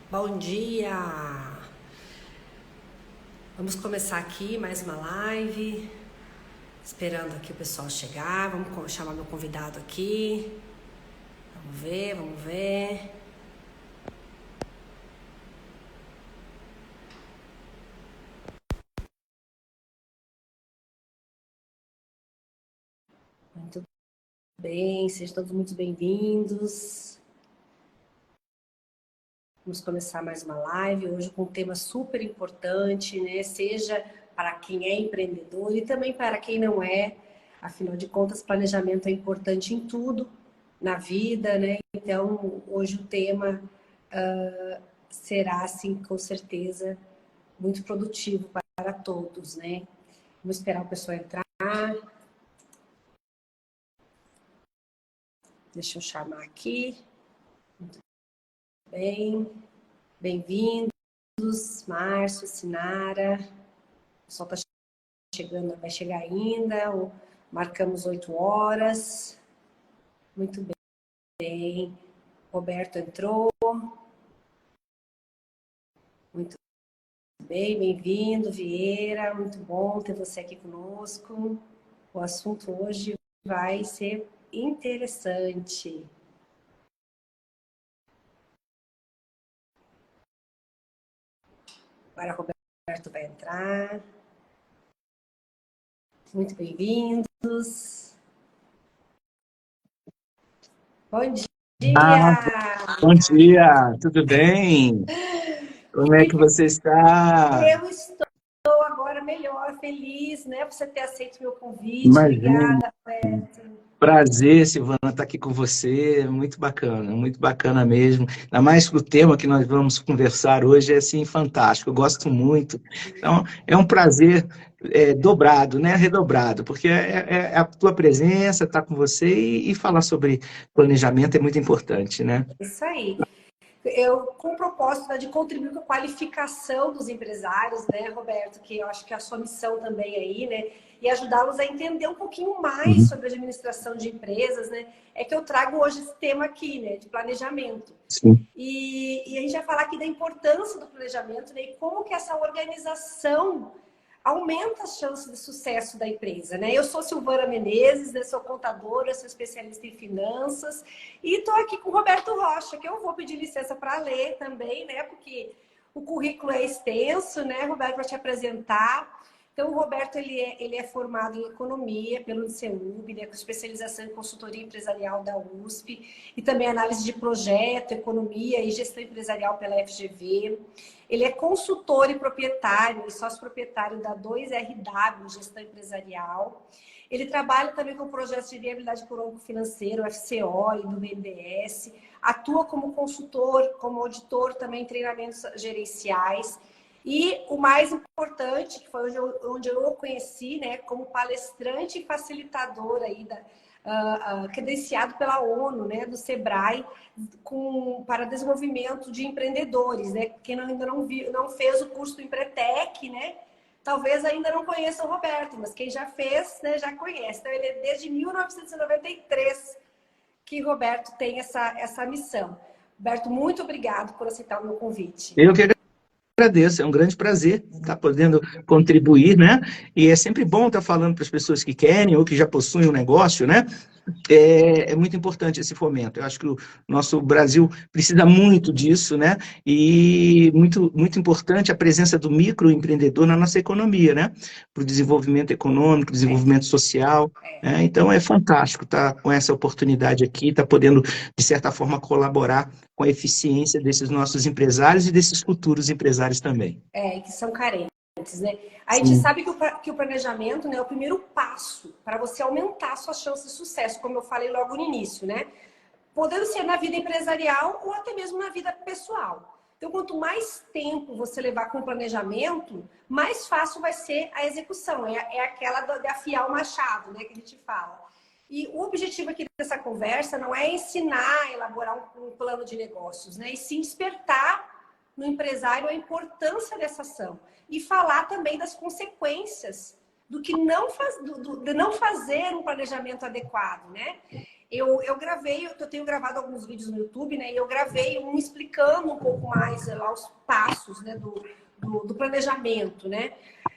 Bom dia! Vamos começar aqui mais uma live. Esperando aqui o pessoal chegar. Vamos chamar meu convidado aqui. Vamos ver. Muito bem, sejam todos muito bem-vindos. Vamos começar mais uma live hoje com um tema super importante, né? Seja para quem é empreendedor e também para quem não é. Afinal de contas, planejamento é importante em tudo na vida, né? Então, hoje o tema será, assim, com certeza, muito produtivo para todos, né? Vamos esperar o pessoal entrar. Deixa eu chamar aqui. Muito bem. Bem-vindos, Márcio, Sinara. O pessoal está chegando, vai chegar ainda. Marcamos 8 horas. Muito bem. Roberto entrou. Muito bem, bem-vindo, Vieira. Muito bom ter você aqui conosco. O assunto hoje vai ser interessante. Agora o Roberto vai entrar. Muito bem-vindos. Bom dia! Bom dia, tudo bem? Como é que você está? Eu estou agora melhor, feliz, né? Por você ter aceito meu convite. Imagina, Obrigada, Roberto. prazer, Silvana, estar aqui com você. Muito bacana mesmo. Ainda mais que o tema que nós vamos conversar hoje é assim fantástico. Eu gosto muito. Então, é um prazer dobrado, né? Redobrado, porque é a tua presença, estar com você e falar sobre planejamento é muito importante, né? Isso aí. Eu, com o propósito, né, de contribuir com a qualificação dos empresários, né, Roberto, que eu acho que é a sua missão também aí, né, e ajudá-los a entender um pouquinho mais Uhum. sobre a administração de empresas, né, é que eu trago hoje esse tema aqui, né, de planejamento. Sim. E a gente vai falar aqui da importância do planejamento, né, e como que essa organização aumenta as chances de sucesso da empresa, né? Eu sou Silvana Menezes, né? Sou contadora, sou especialista em finanças e estou aqui com o Roberto Rocha, que eu vou pedir licença para ler também, né? Porque o currículo é extenso, né, Roberto, para te apresentar. Então, o Roberto, ele é formado em economia pelo INSEUB, né, com especialização em consultoria empresarial da USP e também análise de projeto, economia e gestão empresarial pela FGV. Ele é consultor e proprietário e sócio proprietário da 2RW Gestão Empresarial. Ele trabalha também com projetos de viabilidade econômico financeiro, FCO e do BNDES. Atua como consultor, como auditor também em treinamentos gerenciais. E o mais importante, que foi onde eu o conheci, né, como palestrante e facilitador aí credenciado pela ONU, né, do Sebrae, para desenvolvimento de empreendedores, né? Quem ainda não fez o curso do Empretec, né? Talvez ainda não conheça o Roberto, mas quem já fez, né, já conhece. Então, ele é desde 1993 que o Roberto tem essa missão. Roberto, muito obrigado por aceitar o meu convite. Eu que agradeço, é um grande prazer estar podendo contribuir, né? E é sempre bom estar falando para as pessoas que querem ou que já possuem um negócio, né? É muito importante esse fomento. Eu acho que o nosso Brasil precisa muito disso, né? E muito importante a presença do microempreendedor na nossa economia, né? Para o desenvolvimento econômico, desenvolvimento social. Né? Então, é fantástico estar com essa oportunidade aqui, estar podendo, de certa forma, colaborar com a eficiência desses nossos empresários e desses futuros empresários também. Que são carentes. Né? A gente Sim. sabe que o planejamento, né, é o primeiro passo para você aumentar a sua chance de sucesso, como eu falei logo no início, né? Podendo ser na vida empresarial ou até mesmo na vida pessoal. Então, quanto mais tempo você levar com o planejamento, mais fácil vai ser a execução. É aquela de afiar o machado, né, que a gente fala. E o objetivo aqui dessa conversa não é ensinar a elaborar um plano de negócios, né? E sim despertar no empresário a importância dessa ação e falar também das consequências do que não fazer um planejamento adequado, né? Eu gravei, eu tenho gravado alguns vídeos no YouTube, né? E eu gravei um explicando um pouco mais lá os passos, né, do planejamento, né?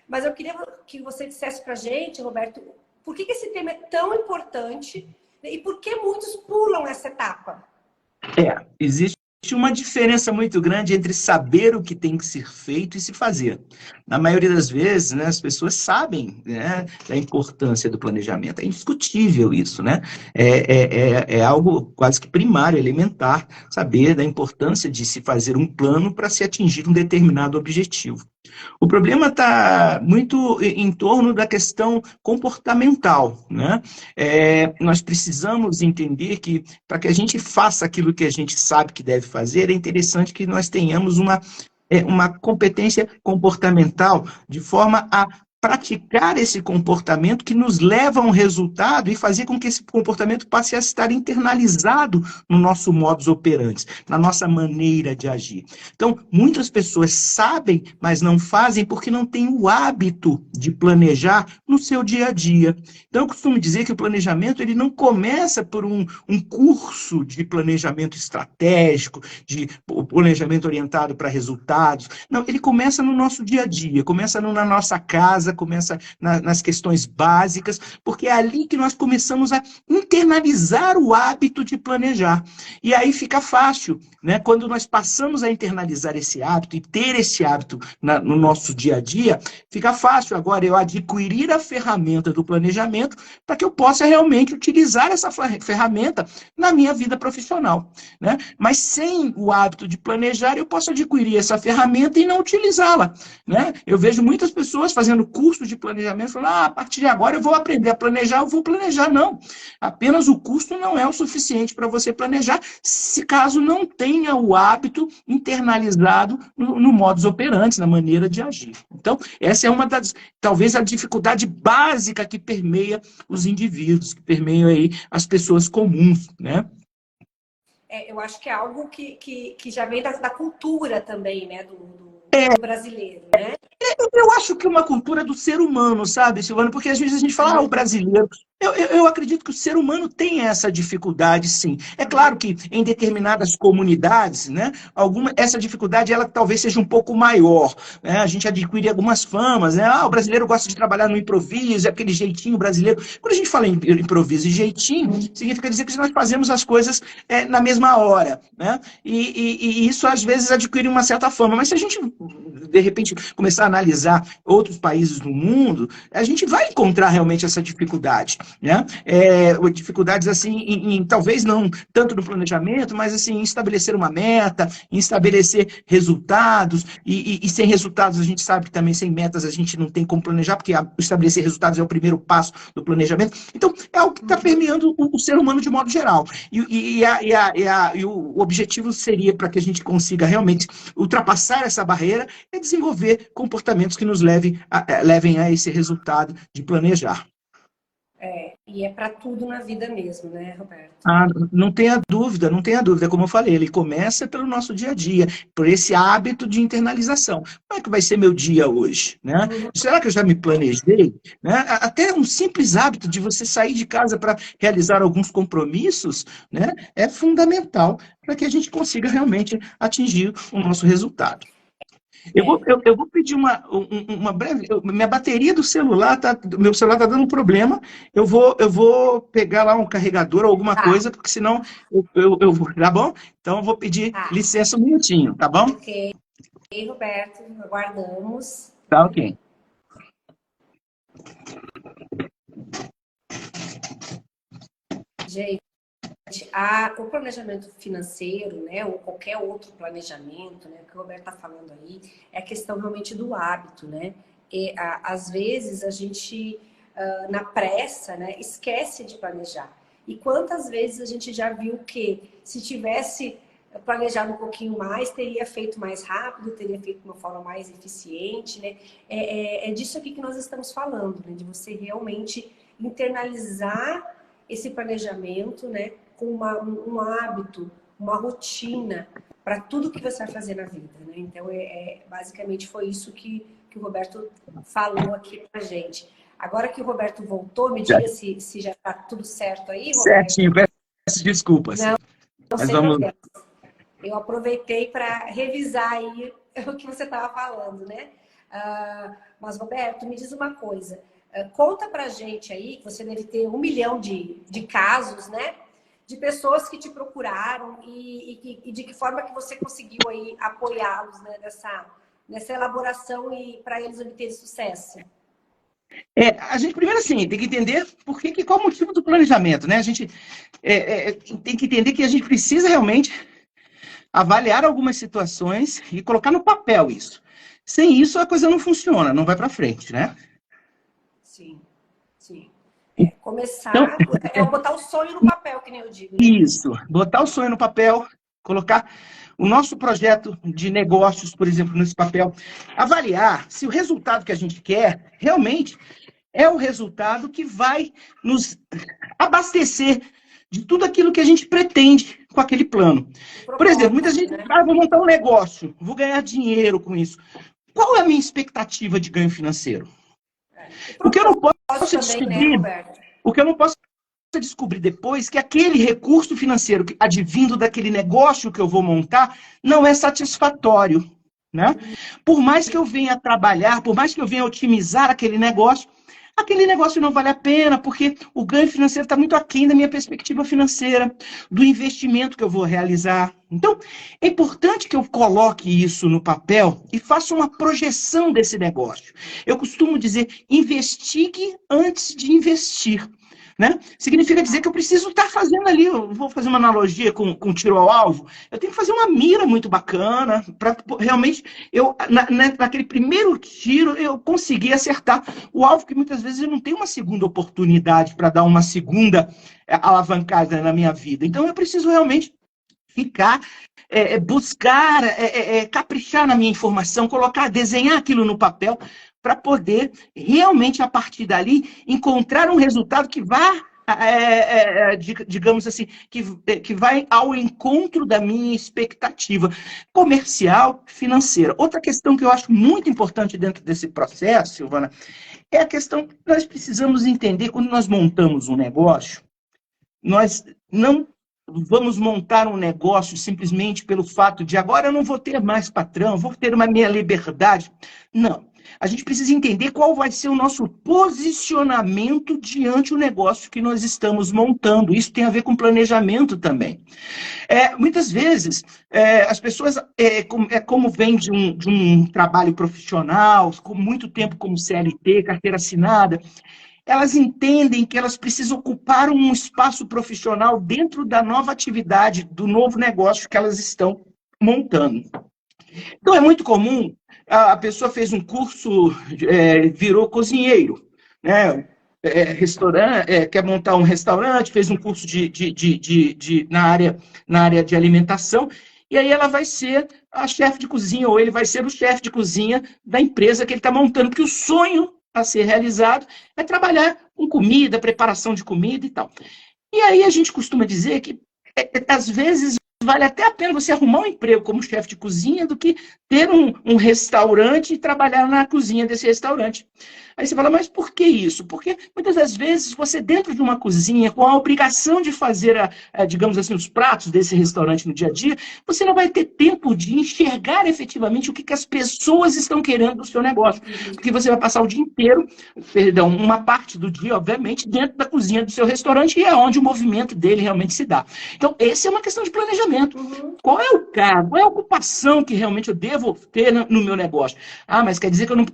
Mas eu queria que você dissesse pra gente, Roberto, por que esse tema é tão importante, né, e por que muitos pulam essa etapa? Existe uma diferença muito grande entre saber o que tem que ser feito e se fazer. Na maioria das vezes, né, as pessoas sabem, né, da importância do planejamento. É indiscutível isso, né? É algo quase que primário, elementar, saber da importância de se fazer um plano para se atingir um determinado objetivo. O problema está muito em torno da questão comportamental, né? Nós precisamos entender que, para que a gente faça aquilo que a gente sabe que deve fazer, é interessante que nós tenhamos uma competência comportamental de forma a praticar esse comportamento que nos leva a um resultado e fazer com que esse comportamento passe a estar internalizado no nosso modus operandi, na nossa maneira de agir. Então, muitas pessoas sabem, mas não fazem porque não têm o hábito de planejar no seu dia a dia. Então, eu costumo dizer que o planejamento ele não começa por um curso de planejamento estratégico, de planejamento orientado para resultados. Não, ele começa no nosso dia a dia, começa na nossa casa, começa nas questões básicas, porque é ali que nós começamos a internalizar o hábito de planejar. E aí fica fácil, né? Quando nós passamos a internalizar esse hábito e ter esse hábito no nosso dia a dia, fica fácil agora eu adquirir a ferramenta do planejamento para que eu possa realmente utilizar essa ferramenta na minha vida profissional, né? Mas sem o hábito de planejar, eu posso adquirir essa ferramenta e não utilizá-la, né? Eu vejo muitas pessoas fazendo curso de planejamento, falando, a partir de agora eu vou aprender a planejar, eu vou planejar. Não, apenas o custo não é o suficiente para você planejar, se caso não tenha o hábito internalizado no modus operandi, na maneira de agir. Então, essa é uma das, talvez a dificuldade básica que permeia os indivíduos, que permeia aí as pessoas comuns, né? Eu acho que é algo que já vem da cultura também, né, do brasileiro, né? Eu acho que é uma cultura do ser humano, sabe, Silvana? Porque às vezes a gente fala, o brasileiro. Eu acredito que o ser humano tem essa dificuldade, sim. É claro que em determinadas comunidades, né, essa dificuldade ela talvez seja um pouco maior, né? A gente adquire algumas famas, né? O brasileiro gosta de trabalhar no improviso, é aquele jeitinho brasileiro. Quando a gente fala em improviso e jeitinho, significa dizer que nós fazemos as coisas na mesma hora, né? E isso às vezes adquire uma certa fama. Mas se a gente de repente começar a analisar outros países do mundo, a gente vai encontrar realmente essa dificuldade, né? Dificuldades assim, talvez não tanto no planejamento, mas assim, em estabelecer uma meta, em estabelecer resultados, e sem resultados a gente sabe que também sem metas a gente não tem como planejar, porque estabelecer resultados é o primeiro passo do planejamento. Então, é algo que está permeando o ser humano de modo geral. E o objetivo seria, para que a gente consiga realmente ultrapassar essa barreira, é desenvolver comportamentos que nos levem a esse resultado de planejar. E é para tudo na vida mesmo, né, Roberto? Não tenha dúvida, não tenha dúvida, como eu falei, ele começa pelo nosso dia a dia, por esse hábito de internalização. Como é que vai ser meu dia hoje, né? Será que eu já me planejei? Né? Até um simples hábito de você sair de casa para realizar alguns compromissos, né, é fundamental para que a gente consiga realmente atingir o nosso resultado. Eu vou pedir uma breve. Minha bateria do celular meu celular está dando um problema. Eu vou pegar lá um carregador ou alguma coisa, porque senão eu vou. Tá bom? Então eu vou pedir licença um minutinho, tá bom? Ok, Roberto, aguardamos. Tá ok. Gente, o planejamento financeiro, né, ou qualquer outro planejamento, né, que o Roberto está falando aí, é a questão realmente do hábito, né? E, às vezes a gente, na pressa, né, esquece de planejar. E quantas vezes a gente já viu que se tivesse planejado um pouquinho mais, teria feito mais rápido, teria feito de uma forma mais eficiente, né? É disso aqui que nós estamos falando, né? De você realmente internalizar esse planejamento, né? Com um hábito, uma rotina para tudo que você vai fazer na vida, né? Então, basicamente foi isso que o Roberto falou aqui pra gente. Agora que o Roberto voltou, me diga se já está tudo certo aí, Roberto. Certinho. Peço desculpas. Não, Mas sem vamos. problema. Eu aproveitei para revisar aí o que você estava falando, né? Mas, Roberto, me diz uma coisa. Conta pra gente aí, que você deve ter 1 milhão de casos, né? De pessoas que te procuraram e de que forma que você conseguiu aí apoiá-los, né? Nessa elaboração e para eles obterem sucesso. A gente primeiro assim tem que entender qual é o motivo do planejamento, né? A gente tem que entender que a gente precisa realmente avaliar algumas situações e colocar no papel isso. Sem isso a coisa não funciona, não vai para frente, né? Sim, sim. Então, Começar é botar o sonho no papel, que nem eu digo, né? isso, botar o sonho no papel, colocar o nosso projeto de negócios, por exemplo, nesse papel, avaliar se o resultado que a gente quer realmente é o resultado que vai nos abastecer de tudo aquilo que a gente pretende com aquele plano. Por exemplo, muita gente diz, vou montar um negócio, vou ganhar dinheiro com isso. Qual é a minha expectativa de ganho financeiro? O que eu não posso descobrir, o que eu não posso descobrir depois que aquele recurso financeiro advindo daquele negócio que eu vou montar não é satisfatório, né? Por mais que eu venha trabalhar, por mais que eu venha otimizar aquele negócio não vale a pena, porque o ganho financeiro está muito aquém da minha perspectiva financeira, do investimento que eu vou realizar. Então, é importante que eu coloque isso no papel e faça uma projeção desse negócio. Eu costumo dizer, investigue antes de investir. Né? Significa dizer que eu preciso estar fazendo ali, eu vou fazer uma analogia com tiro ao alvo, eu tenho que fazer uma mira muito bacana, para realmente, naquele primeiro tiro, eu conseguir acertar o alvo, que muitas vezes eu não tenho uma segunda oportunidade para dar uma segunda alavancada na minha vida. Então, eu preciso realmente ficar, buscar, caprichar na minha informação, desenhar aquilo no papel, para poder realmente, a partir dali, encontrar um resultado que vá, digamos assim, que vai ao encontro da minha expectativa comercial, financeira. Outra questão que eu acho muito importante dentro desse processo, Silvana, é a questão que nós precisamos entender quando nós montamos um negócio. Nós não vamos montar um negócio simplesmente pelo fato de agora eu não vou ter mais patrão, vou ter uma minha liberdade. Não. A gente precisa entender qual vai ser o nosso posicionamento diante do negócio que nós estamos montando. Isso tem a ver com planejamento também. Muitas vezes, as pessoas, como vêm de um trabalho profissional, com muito tempo como CLT, carteira assinada, elas entendem que elas precisam ocupar um espaço profissional dentro da nova atividade, do novo negócio que elas estão montando. Então, é muito comum, a pessoa fez um curso, virou cozinheiro, né? Quer montar um restaurante, fez um curso na área de alimentação, e aí ela vai ser a chefe de cozinha, ou ele vai ser o chefe de cozinha da empresa que ele está montando, porque o sonho a ser realizado é trabalhar com comida, preparação de comida e tal. E aí a gente costuma dizer que, às vezes, vale até a pena você arrumar um emprego como chefe de cozinha do que ter um restaurante e trabalhar na cozinha desse restaurante. Aí você fala, mas por que isso? Porque muitas das vezes você dentro de uma cozinha, com a obrigação de fazer, digamos assim, os pratos desse restaurante no dia a dia, você não vai ter tempo de enxergar efetivamente o que as pessoas estão querendo do seu negócio. Porque você vai passar o dia inteiro, uma parte do dia, obviamente, dentro da cozinha do seu restaurante, e é onde o movimento dele realmente se dá. Então, essa é uma questão de planejamento. Qual é o cargo, qual é a ocupação que realmente eu devo ter no meu negócio? Ah, mas quer dizer que eu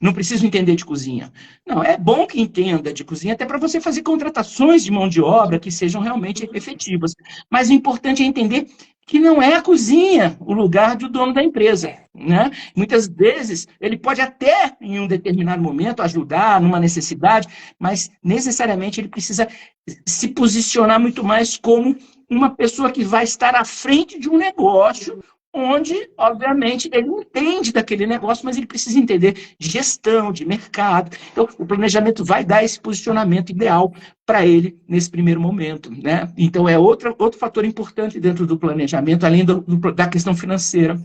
não preciso entender de cozinha. Não, é bom que entenda de cozinha, até para você fazer contratações de mão de obra que sejam realmente efetivas. Mas o importante é entender que não é a cozinha o lugar do dono da empresa, né? Muitas vezes ele pode até, em um determinado momento, ajudar numa necessidade, mas necessariamente ele precisa se posicionar muito mais como uma pessoa que vai estar à frente de um negócio, onde, obviamente, ele entende daquele negócio, mas ele precisa entender de gestão, de mercado. Então, o planejamento vai dar esse posicionamento ideal para ele nesse primeiro momento, né? Então, é outro fator importante dentro do planejamento, além da questão financeira.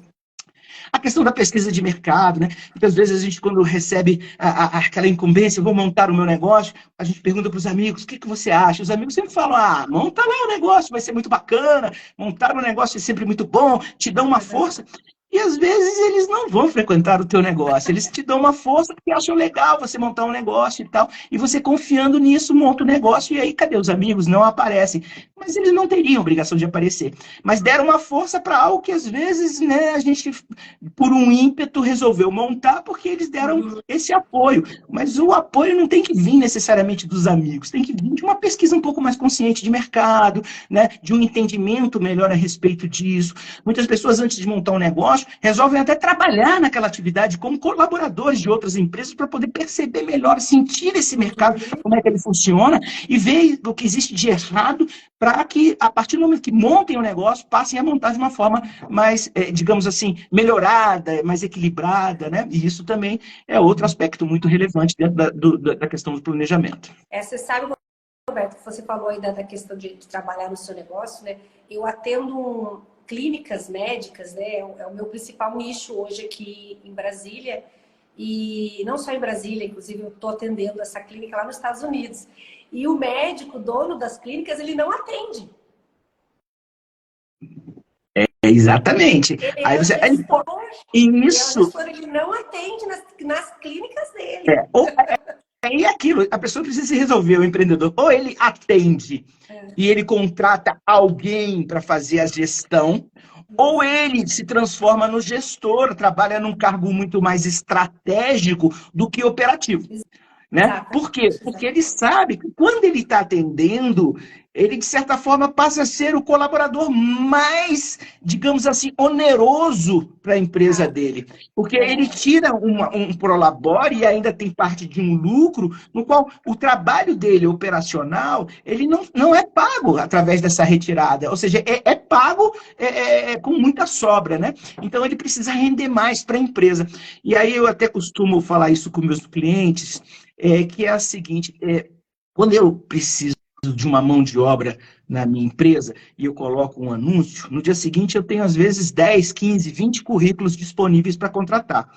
A questão da pesquisa de mercado, né? Muitas vezes a gente, quando recebe aquela incumbência, vou montar o meu negócio, a gente pergunta para os amigos, o que você acha? Os amigos sempre falam, monta lá o negócio, vai ser muito bacana, montar um negócio é sempre muito bom, te dão uma força. E às vezes eles não vão frequentar o teu negócio, eles te dão uma força porque acham legal você montar um negócio e tal, e você confiando nisso monta o negócio, e aí cadê os amigos? Não aparecem. Mas eles não teriam obrigação de aparecer. Mas deram uma força para algo que às vezes, né, a gente, por um ímpeto, resolveu montar porque eles deram esse apoio. Mas o apoio não tem que vir necessariamente dos amigos, tem que vir de uma pesquisa um pouco mais consciente de mercado, né, de um entendimento melhor a respeito disso. Muitas pessoas, antes de montar um negócio, resolvem até trabalhar naquela atividade como colaboradores de outras empresas para poder perceber melhor, sentir esse mercado, como é que ele funciona, e ver o que existe de errado para que, a partir do momento que montem o negócio, passem a montar de uma forma mais, digamos assim, melhorada, mais equilibrada, né? E isso também é outro aspecto muito relevante dentro da questão do planejamento. Você sabe, Roberto, que você falou aí da questão de trabalhar no seu negócio, né? Eu atendo clínicas médicas, né? É o meu principal nicho hoje aqui em Brasília. E não só em Brasília, inclusive eu estou atendendo essa clínica lá nos Estados Unidos. E o médico, dono das clínicas, ele não atende. Exatamente. Ele Aí é o você... gestor, Isso. Ele não atende nas clínicas dele. E aquilo, a pessoa precisa se resolver, o empreendedor. Ou ele atende e ele contrata alguém para fazer a gestão, ou ele se transforma no gestor, trabalha num cargo muito mais estratégico do que operativo. Né? Por quê? Porque ele sabe que quando ele está atendendo, ele, de certa forma, passa a ser o colaborador mais, digamos assim, oneroso para a empresa dele. Porque ele tira um prolabore e ainda tem parte de um lucro, no qual o trabalho dele operacional, ele não é pago através dessa retirada. Ou seja, é pago com muita sobra, né? Então, ele precisa render mais para a empresa. E aí eu até costumo falar isso com meus clientes, que é a seguinte, quando eu preciso de uma mão de obra na minha empresa e eu coloco um anúncio, no dia seguinte eu tenho às vezes 10, 15, 20 currículos disponíveis para contratar.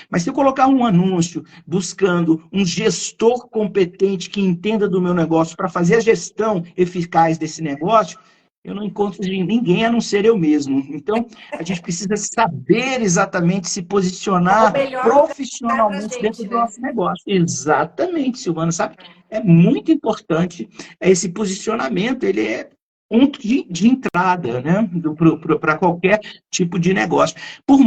Mas se eu colocar um anúncio buscando um gestor competente que entenda do meu negócio para fazer a gestão eficaz desse negócio, eu não encontro ninguém a não ser eu mesmo. Então, a gente precisa saber exatamente se posicionar profissionalmente dentro do nosso negócio. Exatamente, Silvana, sabe? É muito importante esse posicionamento, ele é ponto de entrada, né, para qualquer tipo de negócio. Por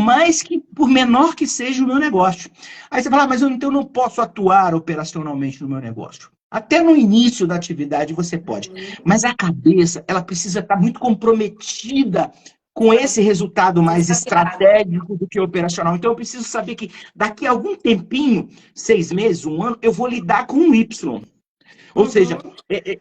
menor que seja o meu negócio. Aí você fala, mas eu então não posso atuar operacionalmente no meu negócio. Até no início da atividade você pode, mas a cabeça, ela precisa estar muito comprometida com esse resultado mais estratégico do que operacional. Então eu preciso saber que daqui a algum tempinho, 6 meses, 1 ano, eu vou lidar com um Y. Ou seja,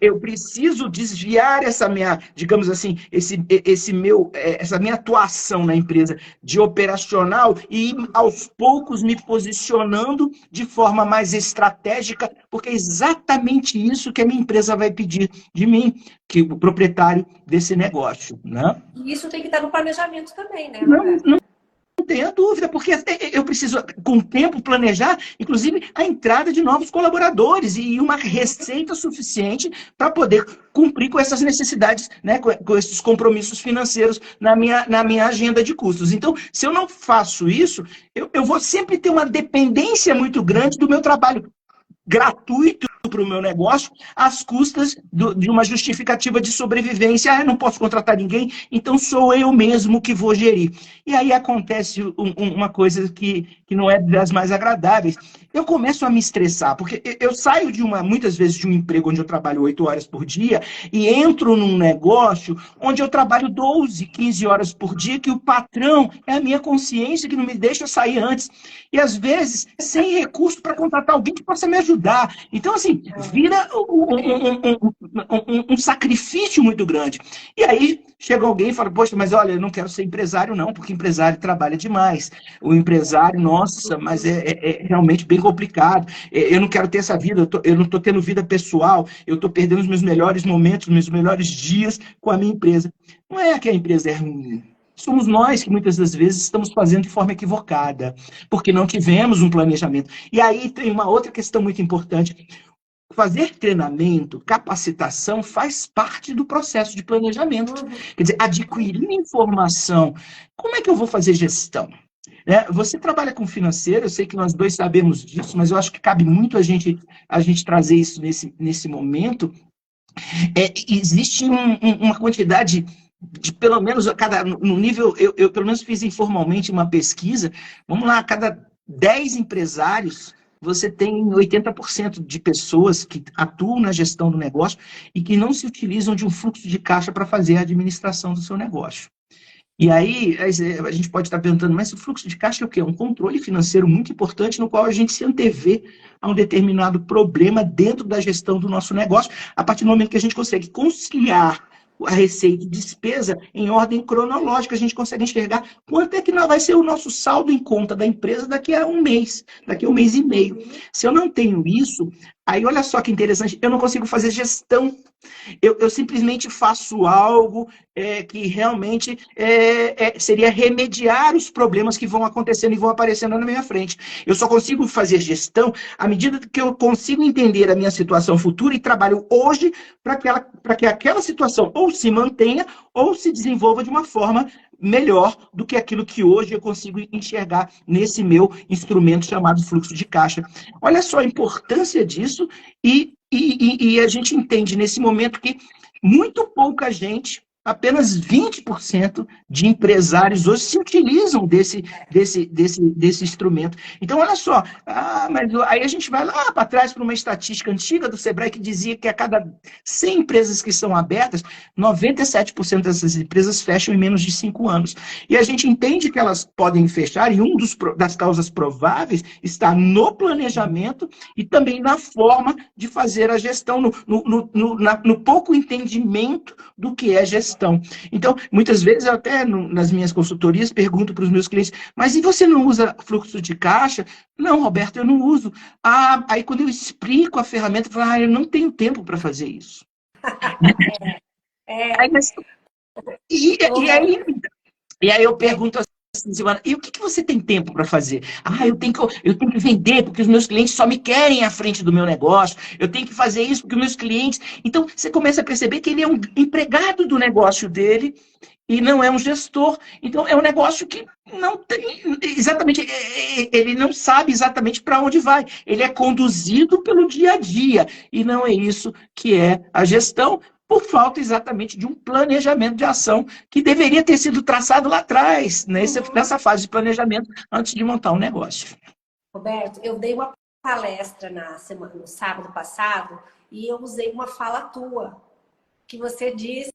eu preciso desviar essa minha, digamos assim, essa minha atuação na empresa de operacional e ir aos poucos me posicionando de forma mais estratégica, porque é exatamente isso que a minha empresa vai pedir de mim, que o proprietário desse negócio, né? E isso tem que estar no planejamento também, né? Não tenha dúvida, porque eu preciso, com o tempo, planejar, inclusive, a entrada de novos colaboradores e uma receita suficiente para poder cumprir com essas necessidades, né, com esses compromissos financeiros na minha agenda de custos. Então, se eu não faço isso, eu vou sempre ter uma dependência muito grande do meu trabalho gratuito para o meu negócio, às custas de uma justificativa de sobrevivência. Eu não posso contratar ninguém, então sou eu mesmo que vou gerir. E aí acontece uma coisa que não é das mais agradáveis. Eu começo a me estressar, porque eu saio muitas vezes de um emprego onde eu trabalho 8 horas por dia e entro num negócio onde eu trabalho 12, 15 horas por dia, que o patrão é a minha consciência que não me deixa sair antes. E às vezes, sem recurso para contratar alguém que possa me ajudar. Então, assim, vira um sacrifício muito grande. E aí chega alguém e fala, poxa, mas olha, eu não quero ser empresário não, porque empresário trabalha demais. O empresário, nossa, mas é realmente bem complicado. Eu não quero ter essa vida, eu não estou tendo vida pessoal, eu estou perdendo os meus melhores momentos, os meus melhores dias com a minha empresa. Não é que a empresa é ruim. somos nós que muitas das vezes estamos fazendo de forma equivocada, porque não tivemos um planejamento. E aí tem uma outra questão muito importante. Fazer treinamento, capacitação, faz parte do processo de planejamento. Quer dizer, adquirir informação. Como é que eu vou fazer gestão? Você trabalha com financeiro, eu sei que nós dois sabemos disso, mas eu acho que cabe muito a gente trazer isso nesse momento. Existe uma quantidade de, pelo menos, no nível, eu pelo menos fiz informalmente uma pesquisa, vamos lá, a cada 10 empresários, você tem 80% de pessoas que atuam na gestão do negócio e que não se utilizam de um fluxo de caixa para fazer a administração do seu negócio. E aí, a gente pode estar perguntando, mas o fluxo de caixa é o quê? É um controle financeiro muito importante no qual a gente se antevê a um determinado problema dentro da gestão do nosso negócio, a partir do momento que a gente consegue conciliar a receita e despesa em ordem cronológica, a gente consegue enxergar quanto é que vai ser o nosso saldo em conta da empresa daqui a um mês e meio. Se eu não tenho isso, aí olha só que interessante, eu não consigo fazer gestão. Eu simplesmente faço algo que realmente seria remediar os problemas que vão acontecendo e vão aparecendo na minha frente. Eu só consigo fazer gestão à medida que eu consigo entender a minha situação futura e trabalho hoje para que aquela situação ou se mantenha ou se desenvolva de uma forma melhor do que aquilo que hoje eu consigo enxergar nesse meu instrumento chamado fluxo de caixa. Olha só a importância disso e a gente entende nesse momento que muito pouca gente, apenas 20% de empresários hoje se utilizam desse instrumento. Então, olha só, mas aí a gente vai lá para trás para uma estatística antiga do Sebrae que dizia que a cada 100 empresas que são abertas, 97% dessas empresas fecham em menos de 5 anos. E a gente entende que elas podem fechar, e das causas prováveis está no planejamento e também na forma de fazer a gestão, no pouco entendimento do que é gestão. Então, muitas vezes, eu até nas minhas consultorias pergunto para os meus clientes, mas e você não usa fluxo de caixa? Não, Roberto, eu não uso. Aí quando eu explico a ferramenta, eu falo, eu não tenho tempo para fazer isso. E aí eu pergunto assim, Silvana, e o que você tem tempo para fazer? Eu tenho que vender porque os meus clientes só me querem à frente do meu negócio, eu tenho que fazer isso porque os meus clientes... Então, você começa a perceber que ele é um empregado do negócio dele e não é um gestor. Então, é um negócio que não tem exatamente... Ele não sabe exatamente para onde vai. Ele é conduzido pelo dia a dia e não é isso que é a gestão, por falta exatamente de um planejamento de ação que deveria ter sido traçado lá atrás, nessa fase de planejamento, antes de montar um negócio. Roberto, eu dei uma palestra no sábado passado, e eu usei uma fala tua, que você diz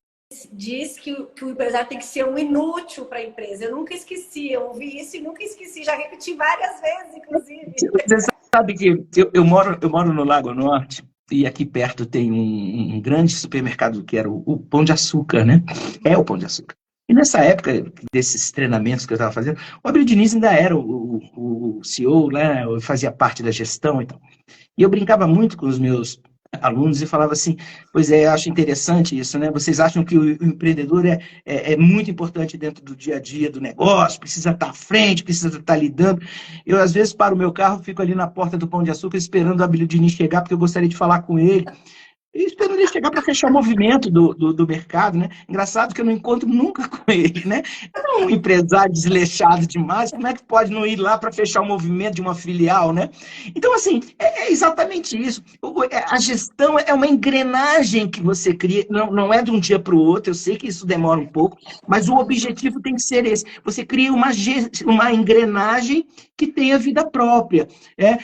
que o empresário tem que ser um inútil para a empresa. Eu nunca esqueci, eu ouvi isso e nunca esqueci, já repeti várias vezes, inclusive. Você sabe que eu moro no Lago Norte, e aqui perto tem um grande supermercado que era o Pão de Açúcar, né? É o Pão de Açúcar. E nessa época desses treinamentos que eu estava fazendo, o Abílio Diniz ainda era o CEO, né? Eu fazia parte da gestão e tal. E eu brincava muito com os meus alunos e falava assim, pois é, eu acho interessante isso, né? Vocês acham que o empreendedor é muito importante dentro do dia a dia do negócio, precisa estar à frente, precisa estar lidando. Eu, às vezes, paro o meu carro, fico ali na porta do Pão de Açúcar esperando o Abílio Diniz chegar, porque eu gostaria de falar com ele. E esperando ele chegar para fechar o movimento do mercado, né? Engraçado que eu não encontro nunca com ele, né? É um empresário desleixado demais, como é que pode não ir lá para fechar o movimento de uma filial, né? Então, assim, é exatamente isso. A gestão é uma engrenagem que você cria, não é de um dia para o outro, eu sei que isso demora um pouco, mas o objetivo tem que ser esse. Você cria uma engrenagem que tenha vida própria.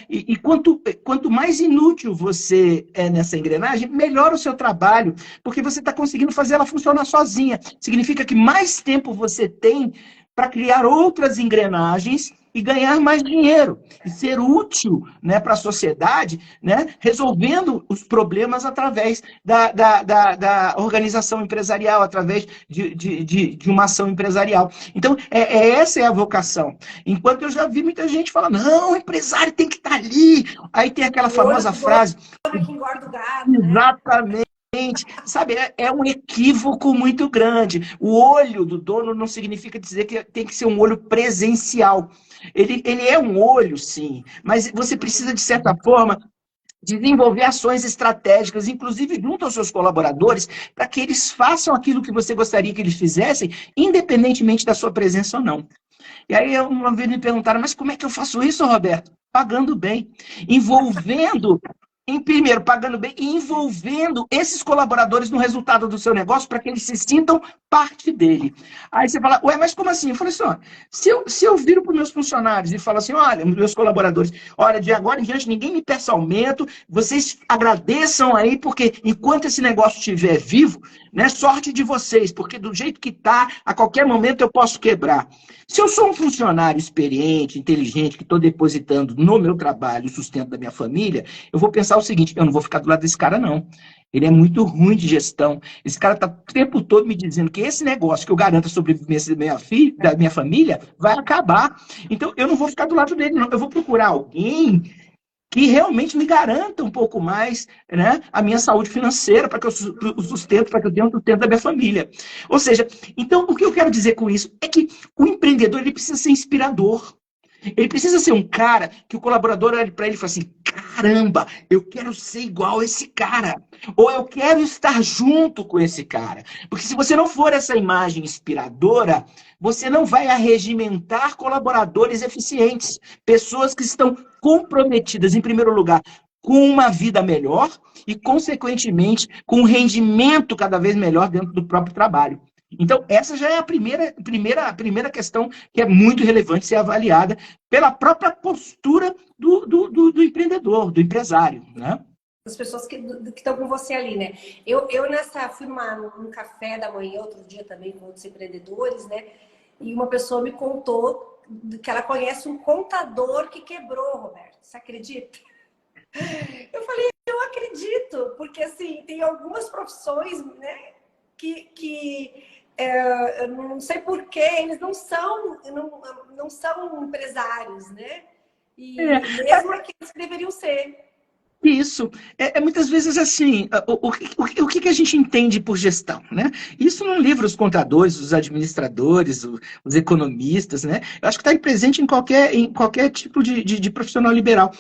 E quanto mais inútil você é nessa engrenagem, melhora o seu trabalho, porque você está conseguindo fazer ela funcionar sozinha. Significa que mais tempo você tem para criar outras engrenagens e ganhar mais dinheiro, e ser útil, né, para a sociedade, né, resolvendo os problemas através da organização empresarial, através de uma ação empresarial. Então, essa é a vocação. Enquanto eu já vi muita gente falando, não, o empresário tem que estar ali. Aí tem aquela famosa frase... Que engorda o gado, né? Exatamente. Sabe, é um equívoco muito grande. O olho do dono não significa dizer que tem que ser um olho presencial. Ele é um olho, sim, mas você precisa, de certa forma, desenvolver ações estratégicas, inclusive junto aos seus colaboradores, para que eles façam aquilo que você gostaria que eles fizessem, independentemente da sua presença ou não. E aí, uma vez me perguntaram, mas como é que eu faço isso, Roberto? Pagando bem, envolvendo, primeiro, pagando bem e envolvendo esses colaboradores no resultado do seu negócio para que eles se sintam parte dele. Aí você fala, ué, mas como assim? Eu falei assim, ó, se eu viro para os meus funcionários e falo assim, olha, meus colaboradores, olha, de agora em diante ninguém me peça aumento, vocês agradeçam aí, porque enquanto esse negócio estiver vivo, né, sorte de vocês, porque do jeito que está, a qualquer momento eu posso quebrar. Se eu sou um funcionário experiente, inteligente, que estou depositando no meu trabalho o sustento da minha família, eu vou pensar o seguinte, eu não vou ficar do lado desse cara, não. Ele é muito ruim de gestão. Esse cara está o tempo todo me dizendo que esse negócio que eu garanto a sobrevivência da minha família vai acabar. Então, eu não vou ficar do lado dele, não. Eu vou procurar alguém que realmente me garanta um pouco mais, né, a minha saúde financeira, para que eu sustento, para que eu tenha o sustento da minha família. Ou seja, então, o que eu quero dizer com isso é que o empreendedor ele precisa ser inspirador. Ele precisa ser um cara que o colaborador olhe para ele e fale assim, caramba, eu quero ser igual a esse cara. Ou eu quero estar junto com esse cara. Porque se você não for essa imagem inspiradora, você não vai arregimentar colaboradores eficientes. Pessoas que estão comprometidas, em primeiro lugar, com uma vida melhor e, consequentemente, com um rendimento cada vez melhor dentro do próprio trabalho. Então, essa já é a primeira questão que é muito relevante ser avaliada pela própria postura do empreendedor, do empresário, né? As pessoas que estão com você ali, né? Fui num café da manhã, outro dia também, com outros empreendedores, né? E uma pessoa me contou que ela conhece um contador que quebrou, Roberto. Você acredita? Eu falei, eu acredito, porque assim, tem algumas profissões, né, eu não sei porquê, eles não são empresários, né? E mesmo aqueles que deveriam ser. Isso. Muitas vezes assim, o que a gente entende por gestão, né? Isso não livra os contadores, os administradores, os economistas, né? Eu acho que está presente em qualquer tipo de profissional liberal.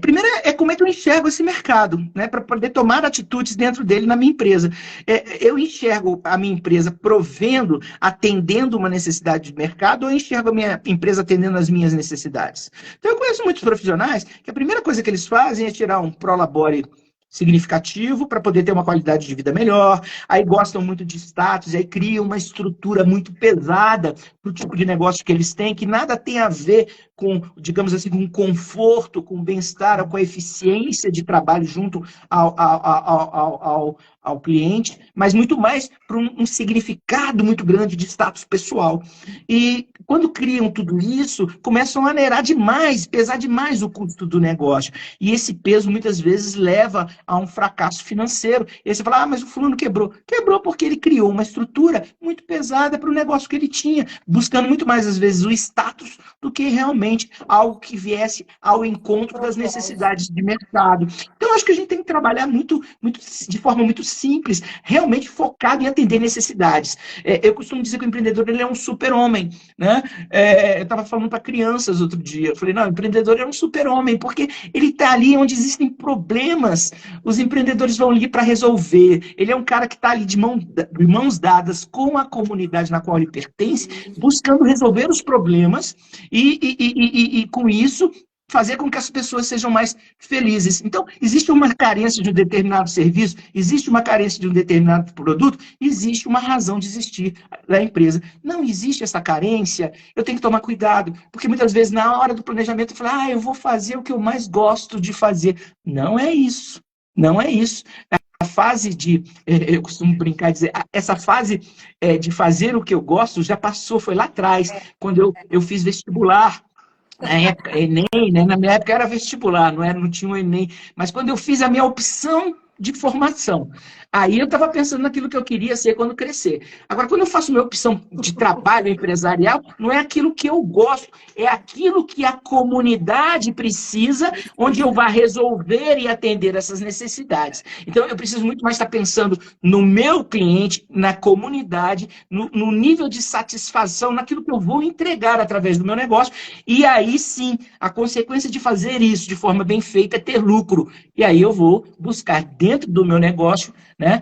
Primeiro como é que eu enxergo esse mercado, né? Para poder tomar atitudes dentro dele na minha empresa. Eu enxergo a minha empresa atendendo uma necessidade de mercado, ou eu enxergo a minha empresa atendendo as minhas necessidades? Então eu conheço muitos profissionais que a primeira coisa que eles fazem é tirar um prolabore significativo para poder ter uma qualidade de vida melhor, aí gostam muito de status, aí criam uma estrutura muito pesada para o tipo de negócio que eles têm, que nada tem a ver com, digamos assim, com conforto, com bem-estar, com a eficiência de trabalho junto ao cliente, mas muito mais para um significado muito grande de status pessoal. E quando criam tudo isso, começam a onerar demais, pesar demais o custo do negócio. E esse peso muitas vezes leva a um fracasso financeiro. E aí você fala, mas o fulano quebrou. Quebrou porque ele criou uma estrutura muito pesada para o negócio que ele tinha, buscando muito mais, às vezes, o status do que realmente algo que viesse ao encontro das necessidades de mercado. Então, acho que a gente tem que trabalhar de forma muito simples, realmente focado em atender necessidades. Eu costumo dizer que o empreendedor ele é um super-homem, né? Eu estava falando para crianças outro dia, eu falei, não, o empreendedor é um super-homem, porque ele está ali onde existem problemas, os empreendedores vão ali para resolver. Ele é um cara que está ali de mãos dadas com a comunidade na qual ele pertence, buscando resolver os problemas e com isso, fazer com que as pessoas sejam mais felizes. Então, existe uma carência de um determinado serviço, existe uma carência de um determinado produto, existe uma razão de existir da empresa. Não existe essa carência, eu tenho que tomar cuidado, porque muitas vezes, na hora do planejamento, eu falo, eu vou fazer o que eu mais gosto de fazer. Não é isso. Não é isso. A fase eu costumo brincar e dizer, essa fase de fazer o que eu gosto já passou, foi lá atrás, quando eu fiz vestibular. Na época, Enem, né? Na minha época era vestibular, não tinha o Enem. Mas quando eu fiz a minha opção de formação. Aí eu estava pensando naquilo que eu queria ser quando crescer. Agora, quando eu faço minha opção de trabalho empresarial, não é aquilo que eu gosto, é aquilo que a comunidade precisa, onde eu vá resolver e atender essas necessidades. Então, eu preciso muito mais estar pensando no meu cliente, na comunidade, no nível de satisfação, naquilo que eu vou entregar através do meu negócio. E aí sim, a consequência de fazer isso de forma bem feita é ter lucro. E aí eu vou buscar dentro do meu negócio, né,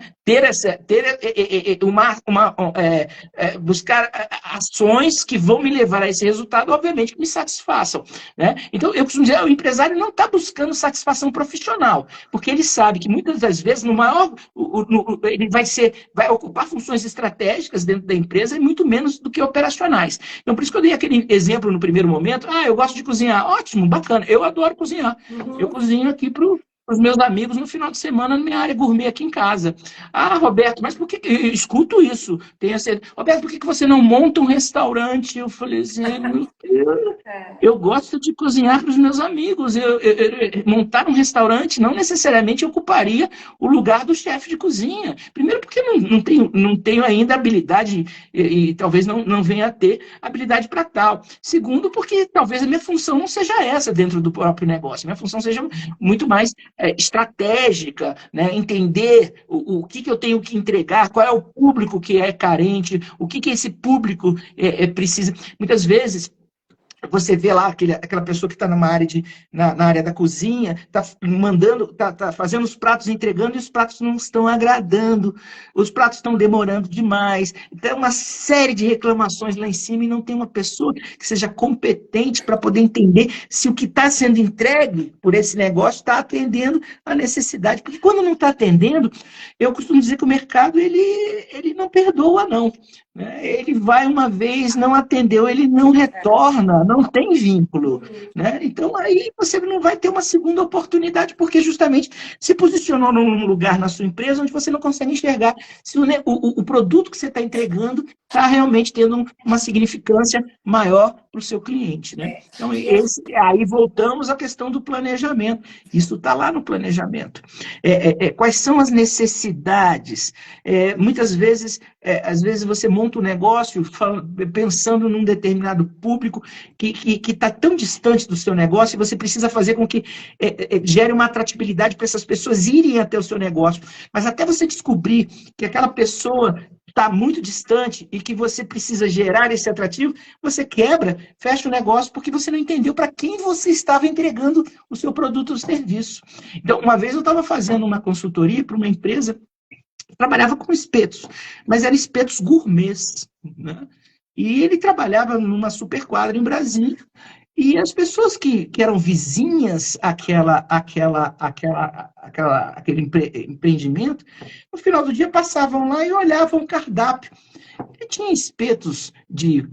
buscar ações que vão me levar a esse resultado, obviamente, que me satisfaçam, né? Então, eu costumo dizer, o empresário não está buscando satisfação profissional, porque ele sabe que muitas das vezes, ele vai ocupar funções estratégicas dentro da empresa e muito menos do que operacionais. Então, por isso que eu dei aquele exemplo no primeiro momento, eu gosto de cozinhar, ótimo, bacana, eu adoro cozinhar, eu cozinho aqui para os meus amigos no final de semana na minha área gourmet aqui em casa. Roberto, mas por que eu escuto isso? Roberto, por que você não monta um restaurante? Eu falei assim, eu gosto de cozinhar para os meus amigos. Montar um restaurante não necessariamente ocuparia o lugar do chefe de cozinha. Primeiro porque não tenho ainda habilidade e talvez não venha a ter habilidade para tal. Segundo, porque talvez a minha função não seja essa dentro do próprio negócio. Minha função seja muito mais estratégica, né? Entender o que eu tenho que entregar, qual é o público que é carente, o que esse público precisa. Muitas vezes, você vê lá aquela pessoa que está na área da cozinha, está fazendo os pratos, entregando, e os pratos não estão agradando, os pratos estão demorando demais. Então, é uma série de reclamações lá em cima e não tem uma pessoa que seja competente para poder entender se o que está sendo entregue por esse negócio está atendendo a necessidade. Porque quando não está atendendo, eu costumo dizer que o mercado ele não perdoa, não. Ele vai uma vez, não atendeu, ele não retorna, não tem vínculo, né? Então aí você não vai ter uma segunda oportunidade, porque justamente se posicionou num lugar na sua empresa onde você não consegue enxergar se o produto que você está entregando está realmente tendo uma significância maior para o seu cliente, né? Então aí voltamos à questão do planejamento. Isso está lá no planejamento. Quais são as necessidades? Muitas vezes, às vezes você monta um negócio pensando num determinado público que está tão distante do seu negócio e você precisa fazer com que gere uma atratividade para essas pessoas irem até o seu negócio. Mas até você descobrir que aquela pessoa está muito distante e que você precisa gerar esse atrativo, você quebra, fecha o negócio, porque você não entendeu para quem você estava entregando o seu produto ou serviço. Então, uma vez eu estava fazendo uma consultoria para uma empresa que trabalhava com espetos, mas eram espetos gourmets, né? E ele trabalhava numa superquadra em Brasília, e as pessoas que eram vizinhas àquele empreendimento, no final do dia passavam lá e olhavam o cardápio. Ele tinha espetos de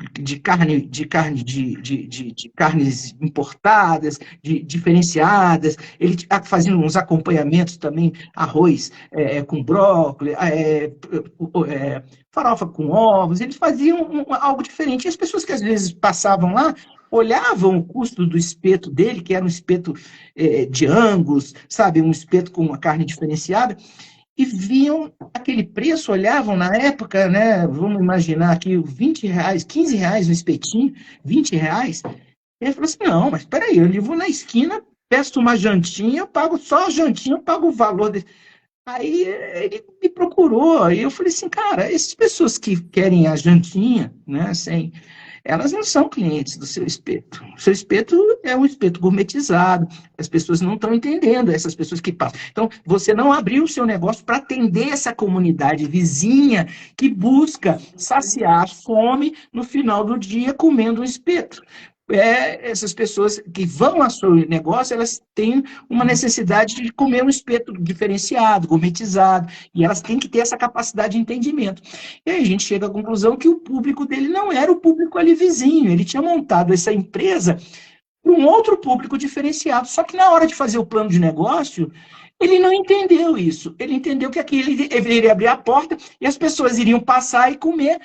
carnes importadas, diferenciadas. Ele fazia uns acompanhamentos também, arroz com brócolis, farofa com ovos. Eles faziam algo diferente. E as pessoas que às vezes passavam lá olhavam o custo do espeto dele, que era um espeto de Angus, sabe, um espeto com uma carne diferenciada, e viam aquele preço, olhavam na época, né? Vamos imaginar aqui, R$20, R$15 um espetinho, R$20. E ele falou assim, não, mas peraí, eu vou na esquina, peço uma jantinha, eu pago só a jantinha, eu pago o valor desse. Aí ele me procurou, e eu falei assim, cara, essas pessoas que querem a jantinha, né, elas não são clientes do seu espeto. O seu espeto é um espeto gourmetizado. As pessoas não estão entendendo, essas pessoas que passam. Então, você não abriu o seu negócio para atender essa comunidade vizinha que busca saciar a fome no final do dia comendo um espeto. Essas pessoas que vão ao seu negócio, elas têm uma necessidade de comer um espeto diferenciado, gourmetizado, e elas têm que ter essa capacidade de entendimento. E aí a gente chega à conclusão que o público dele não era o público ali vizinho, ele tinha montado essa empresa para um outro público diferenciado. Só que na hora de fazer o plano de negócio, Ele não entendeu isso. Ele entendeu que aqui ele iria abrir a porta e as pessoas iriam passar e comer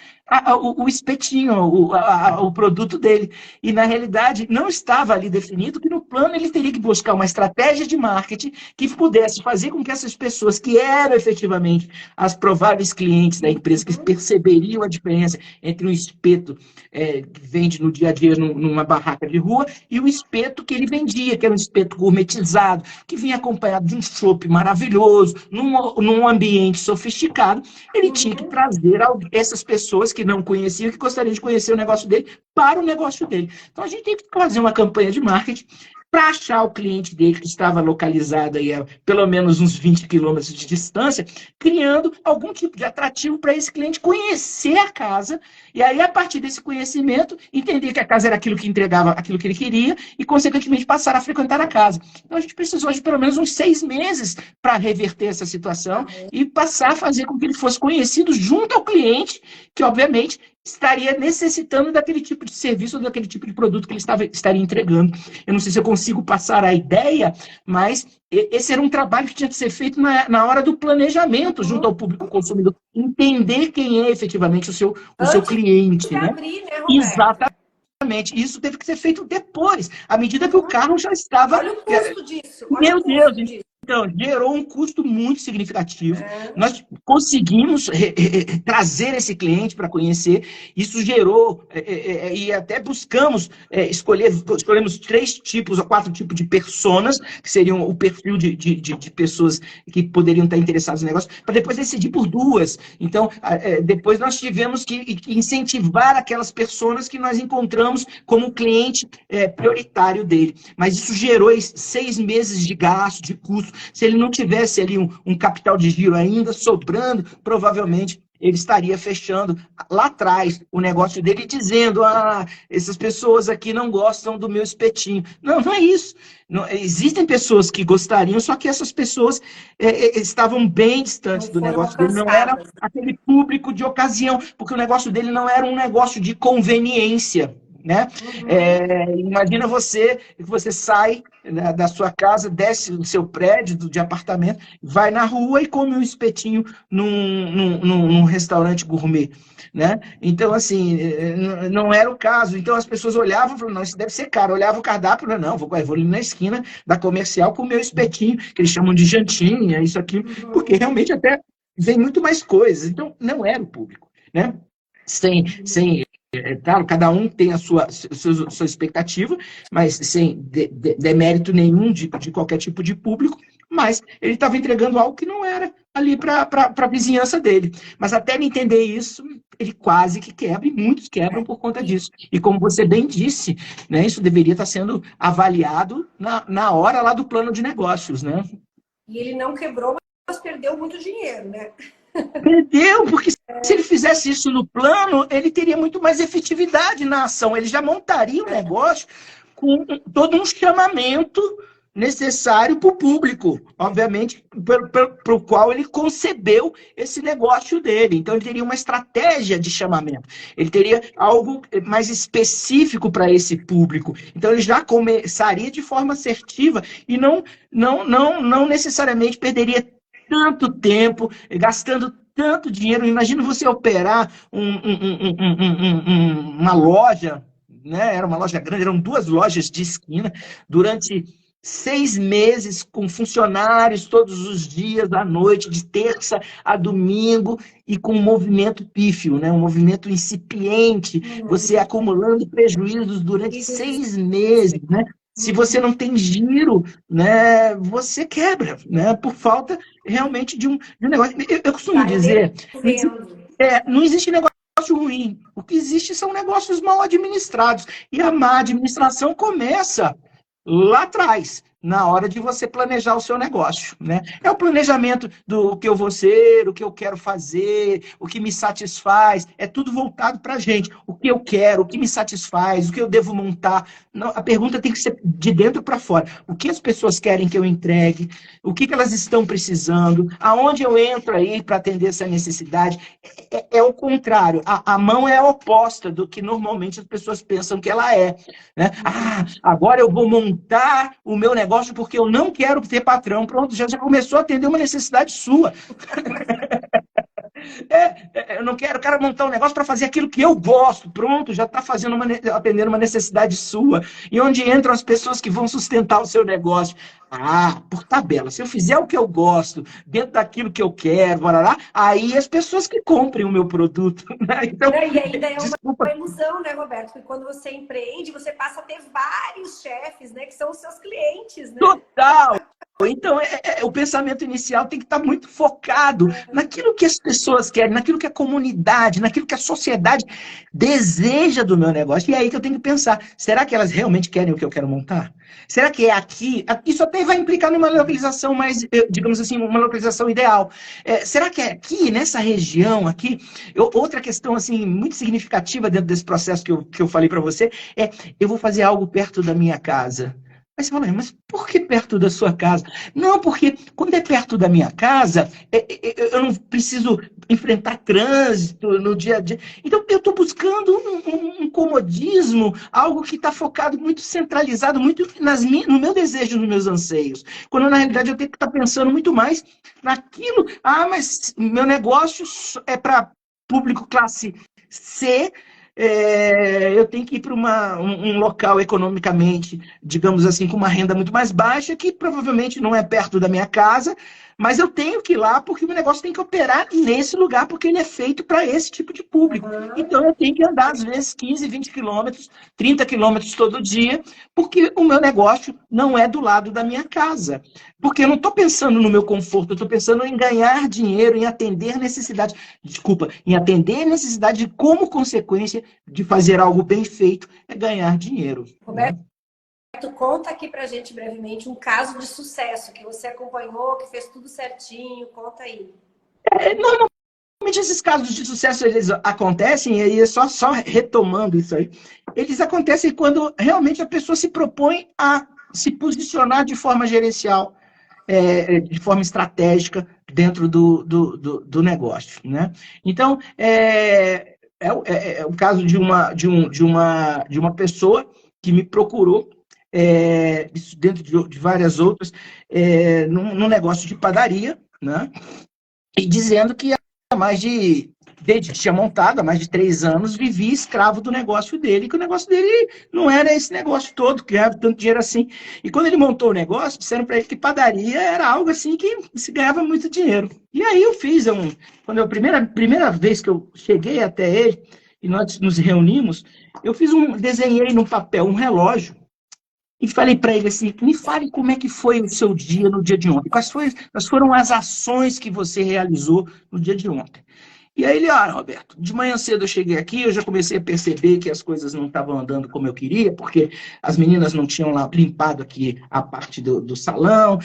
o espetinho, o produto dele. E, na realidade, não estava ali definido que no plano ele teria que buscar uma estratégia de marketing que pudesse fazer com que essas pessoas que eram efetivamente as prováveis clientes da empresa, que perceberiam a diferença entre um espeto que vende no dia a dia numa barraca de rua e o espeto que ele vendia, que era um espeto gourmetizado, que vinha acompanhado de um chopp maravilhoso, num ambiente sofisticado. Ele tinha que trazer essas pessoas que não conheciam, que gostariam de conhecer o negócio dele, para o negócio dele. Então, a gente tem que fazer uma campanha de marketing para achar o cliente dele que estava localizado aí a pelo menos uns 20 quilômetros de distância, criando algum tipo de atrativo para esse cliente conhecer a casa, e aí, a partir desse conhecimento, entender que a casa era aquilo que entregava aquilo que ele queria, e, consequentemente, passar a frequentar a casa. Então, a gente precisou de pelo menos uns 6 meses para reverter essa situação e passar a fazer com que ele fosse conhecido junto ao cliente, que, obviamente, estaria necessitando daquele tipo de serviço ou daquele tipo de produto que ele estaria entregando. Eu não sei se eu consigo passar a ideia, mas esse era um trabalho que tinha que ser feito na hora do planejamento junto ao público consumidor. Entender quem é efetivamente o seu cliente, né? Abrir, né, Roberto? Exatamente. Isso teve que ser feito depois, à medida que o carro já estava... Olha o custo disso. Meu Deus! Então, gerou um custo muito significativo. Nós conseguimos trazer esse cliente para conhecer. Isso gerou, e até buscamos escolhemos 3 tipos ou 4 tipos de personas, que seriam o perfil de pessoas que poderiam estar interessadas no negócio, para depois decidir por 2. Então, depois nós tivemos que incentivar aquelas pessoas que nós encontramos como cliente prioritário dele. Mas isso gerou 6 meses de gasto, de custo. Se ele não tivesse ali um capital de giro ainda sobrando, provavelmente ele estaria fechando lá atrás o negócio dele, dizendo: essas pessoas aqui não gostam do meu espetinho. Não, não é isso. Não, existem pessoas que gostariam, só que essas pessoas estavam bem distantes do negócio dele, não era aquele público de ocasião, porque o negócio dele não era um negócio de conveniência, né? Imagina que você sai da sua casa, desce do seu prédio de apartamento, vai na rua e come um espetinho num restaurante gourmet, né? Então, assim, não era o caso. Então, as pessoas olhavam e falavam: não, isso deve ser caro. Olhava o cardápio e falavam: não, vou ali na esquina da comercial com o meu espetinho, que eles chamam de jantinha, isso aqui, porque realmente até vem muito mais coisas. Então, não era o público, né? Claro, cada um tem a sua expectativa, mas sem demérito nenhum de qualquer tipo de público, mas ele estava entregando algo que não era ali para a vizinhança dele. Mas até ele entender isso, ele quase que quebra, e muitos quebram por conta disso. E como você bem disse, né, isso deveria estar sendo avaliado na hora lá do plano de negócios, né? E ele não quebrou, mas perdeu muito dinheiro, né? Perdeu, porque se ele fizesse isso no plano, ele teria muito mais efetividade na ação. Ele já montaria o negócio com todo um chamamento necessário para o público, obviamente, para o qual ele concebeu esse negócio dele. Então, ele teria uma estratégia de chamamento. Ele teria algo mais específico para esse público. Então, ele já começaria de forma assertiva e não necessariamente perderia tanto tempo, gastando tanto dinheiro. Imagina você operar uma loja, né? Era uma loja grande, eram 2 lojas de esquina, durante 6 meses, com funcionários todos os dias, à noite, de terça a domingo, e com um movimento pífio, né? Um movimento incipiente, você acumulando prejuízos durante 6 meses, né? Se você não tem giro, né, você quebra, né, por falta realmente de um negócio. Eu costumo dizer, não existe negócio ruim. O que existe são negócios mal administrados. E a má administração começa lá atrás, na hora de você planejar o seu negócio, né? É o planejamento do que eu vou ser, o que eu quero fazer, o que me satisfaz, é tudo voltado para a gente. O que eu quero, o que me satisfaz, o que eu devo montar. Não, a pergunta tem que ser de dentro para fora. O que as pessoas querem que eu entregue, o que elas estão precisando, aonde eu entro aí para atender essa necessidade. É o contrário, a mão é a oposta do que normalmente as pessoas pensam que ela é, né? Agora eu vou montar o meu negócio negócio porque eu não quero ter patrão. Pronto, já começou a atender uma necessidade sua. Eu não quero, montar um negócio para fazer aquilo que eu gosto. Pronto, já está atendendo uma necessidade sua. E onde entram as pessoas que vão sustentar o seu negócio? Ah, por tabela. Se eu fizer o que eu gosto, dentro daquilo que eu quero, lá, aí as pessoas que comprem o meu produto. Né? Então, e ainda é desculpa. uma ilusão, né, Roberto? Porque quando você empreende, você passa a ter vários chefes, né? Que são os seus clientes, né? Total! Então, o pensamento inicial tem que estar muito focado naquilo que as pessoas querem, naquilo que a comunidade, naquilo que a sociedade deseja do meu negócio. E é aí que eu tenho que pensar, será que elas realmente querem o que eu quero montar? Será que é aqui? Isso até vai implicar numa localização mais, digamos assim, uma localização ideal. Será que é aqui, nessa região aqui? Outra questão, assim, muito significativa dentro desse processo que eu falei para você é, eu vou fazer algo perto da minha casa. Aí você fala, mas por que perto da sua casa? Não, porque quando é perto da minha casa, eu não preciso enfrentar trânsito no dia a dia. Então, eu estou buscando um comodismo, algo que está focado, muito centralizado, muito no meu desejo, nos meus anseios. Quando, na realidade, eu tenho que estar pensando muito mais naquilo. Ah, mas meu negócio é para público classe C, eu tenho que ir para um local economicamente, digamos assim, com uma renda muito mais baixa, que provavelmente não é perto da minha casa, mas eu tenho que ir lá porque o meu negócio tem que operar nesse lugar, porque ele é feito para esse tipo de público. Então eu tenho que andar, às vezes, 15, 20 quilômetros, 30 quilômetros todo dia, porque o meu negócio não é do lado da minha casa. Porque eu não estou pensando no meu conforto, eu estou pensando em ganhar dinheiro, em atender necessidade, em atender necessidade de, como consequência de fazer algo bem feito, é ganhar dinheiro. Roberto, conta aqui pra gente brevemente um caso de sucesso que você acompanhou, que fez tudo certinho, conta aí. Normalmente esses casos de sucesso, eles acontecem, e só retomando isso aí, eles acontecem quando realmente a pessoa se propõe a se posicionar de forma gerencial, de forma estratégica dentro do negócio, né? Então, é o caso de uma pessoa que me procurou, dentro de várias outras, num negócio de padaria, né? E dizendo que desde que tinha montado, há mais de 3 anos, vivia escravo do negócio dele, que o negócio dele não era esse negócio todo, que ganhava tanto dinheiro assim. E quando ele montou o negócio, disseram para ele que padaria era algo assim que se ganhava muito dinheiro. E aí eu fiz, quando a primeira vez que eu cheguei até ele, e nós nos reunimos, desenhei num papel um relógio, e falei para ele assim, me fale como é que foi o seu dia no dia de ontem. Quais foram as ações que você realizou no dia de ontem? E aí ele, Roberto, de manhã cedo eu cheguei aqui, eu já comecei a perceber que as coisas não estavam andando como eu queria, porque as meninas não tinham lá limpado aqui a parte do salão,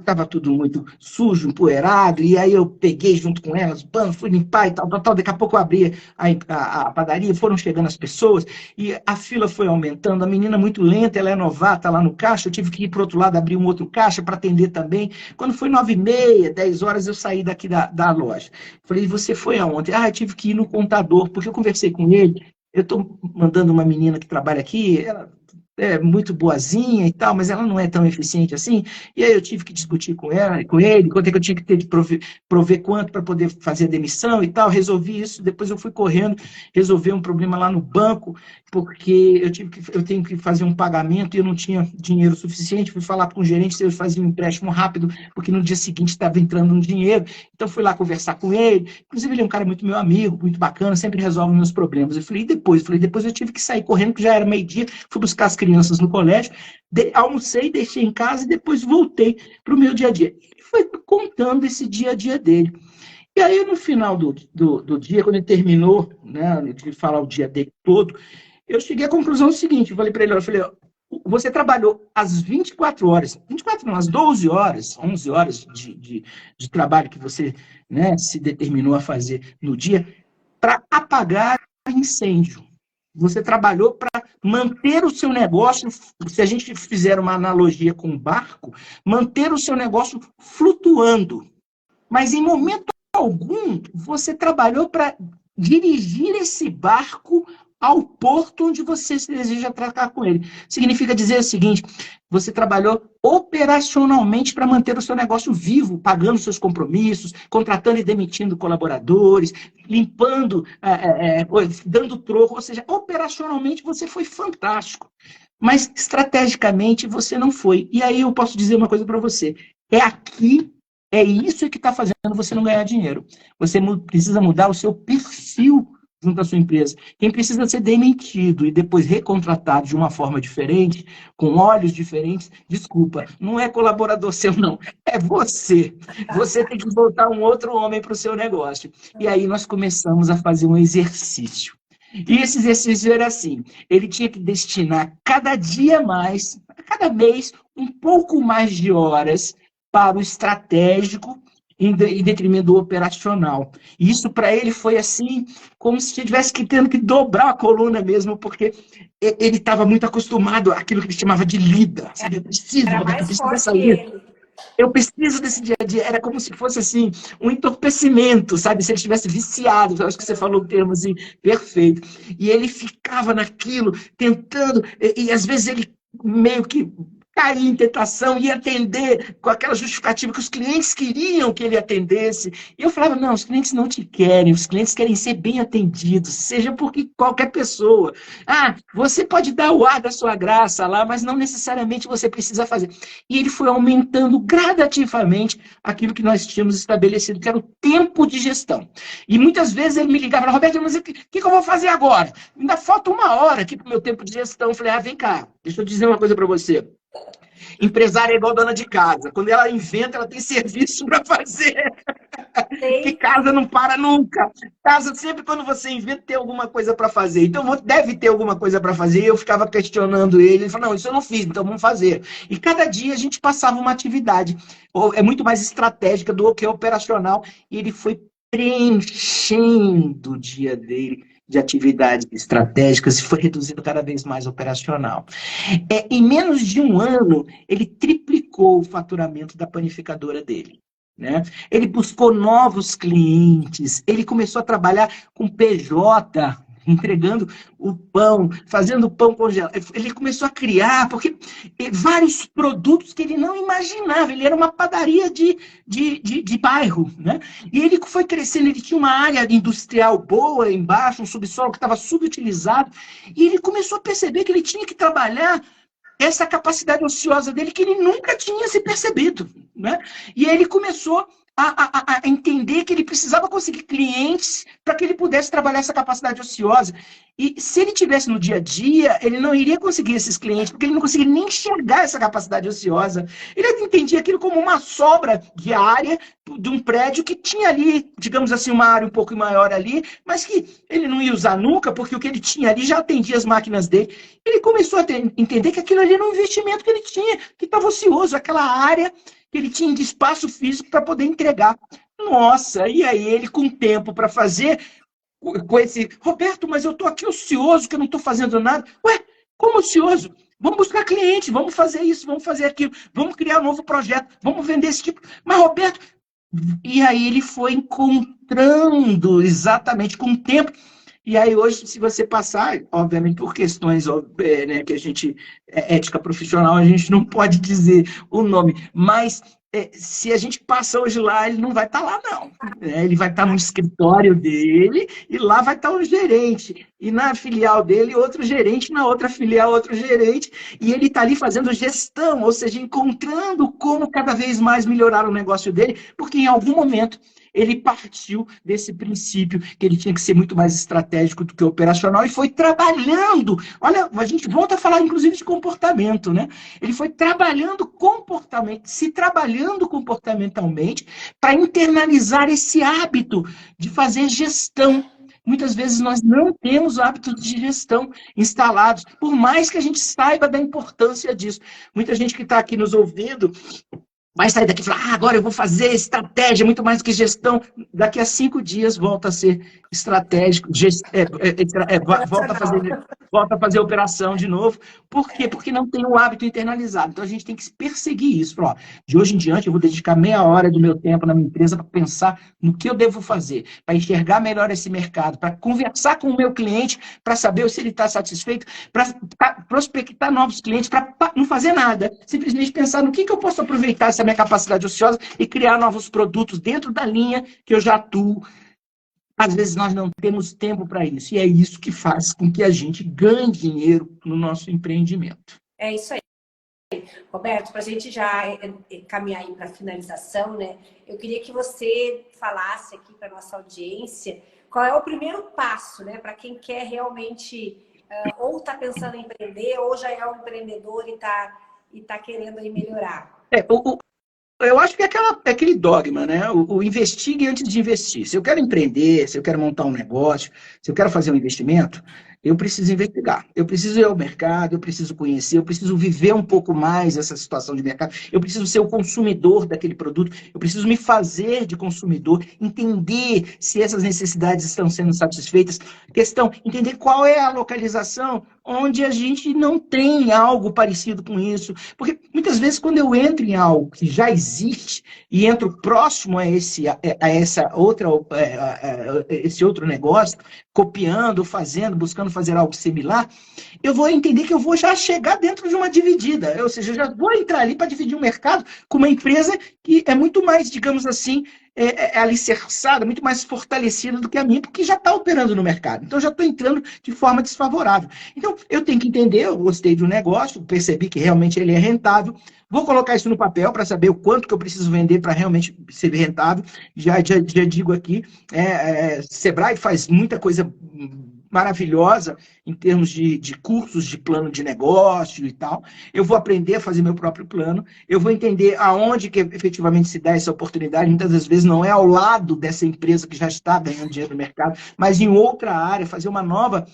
estava tudo muito sujo, empoeirado, e aí eu peguei junto com elas, fui limpar e tal, daqui a pouco eu abri a padaria, foram chegando as pessoas, e a fila foi aumentando, a menina muito lenta, ela é novata lá no caixa, eu tive que ir para o outro lado, abrir um outro caixa para atender também. Quando foi 9h30, 10 horas, eu saí daqui da loja. Falei, você foi aonde? Eu tive que ir no contador, porque eu conversei com ele, eu estou mandando uma menina que trabalha aqui, ela é muito boazinha e tal, mas ela não é tão eficiente assim, e aí eu tive que discutir com ele, quanto é que eu tinha que ter de prover quanto para poder fazer a demissão e tal, resolvi isso, depois eu fui correndo, resolver um problema lá no banco, porque eu tenho que fazer um pagamento e eu não tinha dinheiro suficiente, fui falar com o gerente se eu fazia um empréstimo rápido, porque no dia seguinte estava entrando um dinheiro, então fui lá conversar com ele, inclusive ele é um cara muito meu amigo, muito bacana, sempre resolve meus problemas. Eu falei, depois eu tive que sair correndo, que já era meio-dia, fui buscar as crianças no colégio, almocei, deixei em casa e depois voltei para o meu dia a dia. Ele foi contando esse dia a dia dele. E aí, no final do dia, quando ele terminou, né, de falar o dia dele todo, eu cheguei à conclusão seguinte, eu falei para ele, você trabalhou as 24 horas, 24 não, as 12 horas, 11 horas de trabalho que você, né, se determinou a fazer no dia para apagar incêndio. Você trabalhou para manter o seu negócio, se a gente fizer uma analogia com um barco, manter o seu negócio flutuando. Mas em momento algum, você trabalhou para dirigir esse barco ao porto onde você se deseja atracar com ele. Significa dizer o seguinte, você trabalhou operacionalmente para manter o seu negócio vivo, pagando seus compromissos, contratando e demitindo colaboradores, limpando, dando troco, ou seja, operacionalmente você foi fantástico. Mas estrategicamente você não foi. E aí eu posso dizer uma coisa para você. É isso que está fazendo você não ganhar dinheiro. Você precisa mudar o seu perfil junto à sua empresa. Quem precisa ser demitido e depois recontratado de uma forma diferente, com olhos diferentes, desculpa, não é colaborador seu, não. É você. Você tem que voltar um outro homem para o seu negócio. E aí nós começamos a fazer um exercício. E esse exercício era assim, ele tinha que destinar cada dia mais, cada mês, um pouco mais de horas para o estratégico em detrimento do operacional. E isso para ele foi assim, como se tivesse tendo que dobrar a coluna mesmo, porque ele estava muito acostumado àquilo que ele chamava de lida. Sabe? Eu preciso desse dia a dia. Era como se fosse assim, um entorpecimento, sabe? Se ele estivesse viciado, eu acho que você falou o termo assim, perfeito. E ele ficava naquilo, tentando, e às vezes ele meio que cair em tentação e atender com aquela justificativa que os clientes queriam que ele atendesse. E eu falava, não, os clientes não te querem, os clientes querem ser bem atendidos, seja por qualquer pessoa. Ah, você pode dar o ar da sua graça lá, mas não necessariamente você precisa fazer. E ele foi aumentando gradativamente aquilo que nós tínhamos estabelecido, que era o tempo de gestão. E muitas vezes ele me ligava, Roberto, mas o que eu vou fazer agora? Ainda falta 1 hora aqui para o meu tempo de gestão. Eu falei, vem cá, deixa eu dizer uma coisa para você. Empresária é igual dona de casa. Quando ela inventa, ela tem serviço para fazer. Que casa não para nunca. Casa sempre, quando você inventa, tem alguma coisa para fazer. Então, deve ter alguma coisa para fazer. E eu ficava questionando ele. Ele falou, não, isso eu não fiz, então vamos fazer. E cada dia a gente passava uma atividade. É muito mais estratégica do que operacional. E ele foi preenchendo o dia dele de atividades estratégicas e foi reduzindo cada vez mais operacional. Em menos de 1 ano, ele triplicou o faturamento da panificadora dele. Né? Ele buscou novos clientes, ele começou a trabalhar com PJ, entregando o pão, fazendo pão congelado. Ele começou a criar, porque vários produtos que ele não imaginava. Ele era uma padaria de bairro, né? E ele foi crescendo, ele tinha uma área industrial boa embaixo, um subsolo que estava subutilizado, e ele começou a perceber que ele tinha que trabalhar essa capacidade ociosa dele que ele nunca tinha se percebido, né? E aí ele começou a entender que ele precisava conseguir clientes para que ele pudesse trabalhar essa capacidade ociosa. E se ele tivesse no dia a dia, ele não iria conseguir esses clientes, porque ele não conseguia nem enxergar essa capacidade ociosa. Ele entendia aquilo como uma sobra diária de um prédio que tinha ali, digamos assim, uma área um pouco maior ali, mas que ele não ia usar nunca, porque o que ele tinha ali já atendia as máquinas dele. Ele começou a entender que aquilo ali era um investimento que ele tinha, que estava ocioso, aquela área que ele tinha de espaço físico para poder entregar. Nossa, e aí ele com tempo para fazer, com esse, Roberto, mas eu estou aqui ocioso, que eu não estou fazendo nada. Ué, como ocioso? Vamos buscar cliente, vamos fazer isso, vamos fazer aquilo, vamos criar um novo projeto, vamos vender esse tipo. Mas, Roberto, e aí ele foi encontrando exatamente com o tempo. E aí hoje, se você passar, obviamente por questões né, que a gente, ética profissional, a gente não pode dizer o nome, mas se a gente passa hoje lá, ele não vai estar lá, não. Ele vai estar no escritório dele e lá vai estar um gerente. E na filial dele, outro gerente, na outra filial, outro gerente. E ele está ali fazendo gestão, ou seja, encontrando como cada vez mais melhorar o negócio dele, porque em algum momento ele partiu desse princípio que ele tinha que ser muito mais estratégico do que operacional e foi trabalhando. Olha, a gente volta a falar, inclusive, de comportamento, né? Ele foi trabalhando se trabalhando comportamentalmente para internalizar esse hábito de fazer gestão. Muitas vezes nós não temos hábitos de gestão instalados, por mais que a gente saiba da importância disso. Muita gente que está aqui nos ouvindo vai sair daqui e falar, agora eu vou fazer estratégia, muito mais do que gestão. Daqui a 5 dias volta a ser estratégico, volta a fazer operação de novo. Por quê? Porque não tem o hábito internalizado. Então, a gente tem que perseguir isso. Ó, de hoje em diante, eu vou dedicar meia hora do meu tempo na minha empresa para pensar no que eu devo fazer, para enxergar melhor esse mercado, para conversar com o meu cliente, para saber se ele está satisfeito, para prospectar novos clientes, para não fazer nada. Simplesmente pensar no que eu posso aproveitar essa minha capacidade ociosa e criar novos produtos dentro da linha que eu já atuo. Às vezes nós não temos tempo para isso, e é isso que faz com que a gente ganhe dinheiro no nosso empreendimento. É isso aí. Roberto, para a gente já caminhar aí para a finalização, né? Eu queria que você falasse aqui para a nossa audiência qual é o primeiro passo, né? Para quem quer realmente ou está pensando em empreender, ou já é um empreendedor e tá querendo aí melhorar. Eu acho que é aquele dogma, né? O investigue antes de investir. Se eu quero empreender, se eu quero montar um negócio, se eu quero fazer um investimento, eu preciso investigar. Eu preciso ir ao mercado, eu preciso conhecer, eu preciso viver um pouco mais essa situação de mercado, eu preciso ser o consumidor daquele produto, eu preciso me fazer de consumidor, entender se essas necessidades estão sendo satisfeitas. Entender qual é a localização onde a gente não tem algo parecido com isso. Porque muitas vezes, quando eu entro em algo que já existe e entro próximo a esse outro negócio, copiando, fazendo, buscando fazer algo similar, eu vou entender que eu vou já chegar dentro de uma dividida. Ou seja, eu já vou entrar ali para dividir um mercado com uma empresa que é muito mais, digamos assim, alicerçada, muito mais fortalecida do que a minha, porque já está operando no mercado. Então, já estou entrando de forma desfavorável. Então, eu tenho que entender, eu gostei do negócio, percebi que realmente ele é rentável, vou colocar isso no papel para saber o quanto que eu preciso vender para realmente ser rentável. Já digo aqui, Sebrae faz muita coisa maravilhosa em termos de cursos de plano de negócio e tal. Eu vou aprender a fazer meu próprio plano, eu vou entender aonde que efetivamente se dá essa oportunidade. Muitas das vezes não é ao lado dessa empresa que já está ganhando dinheiro no mercado, mas em outra área, fazer uma nova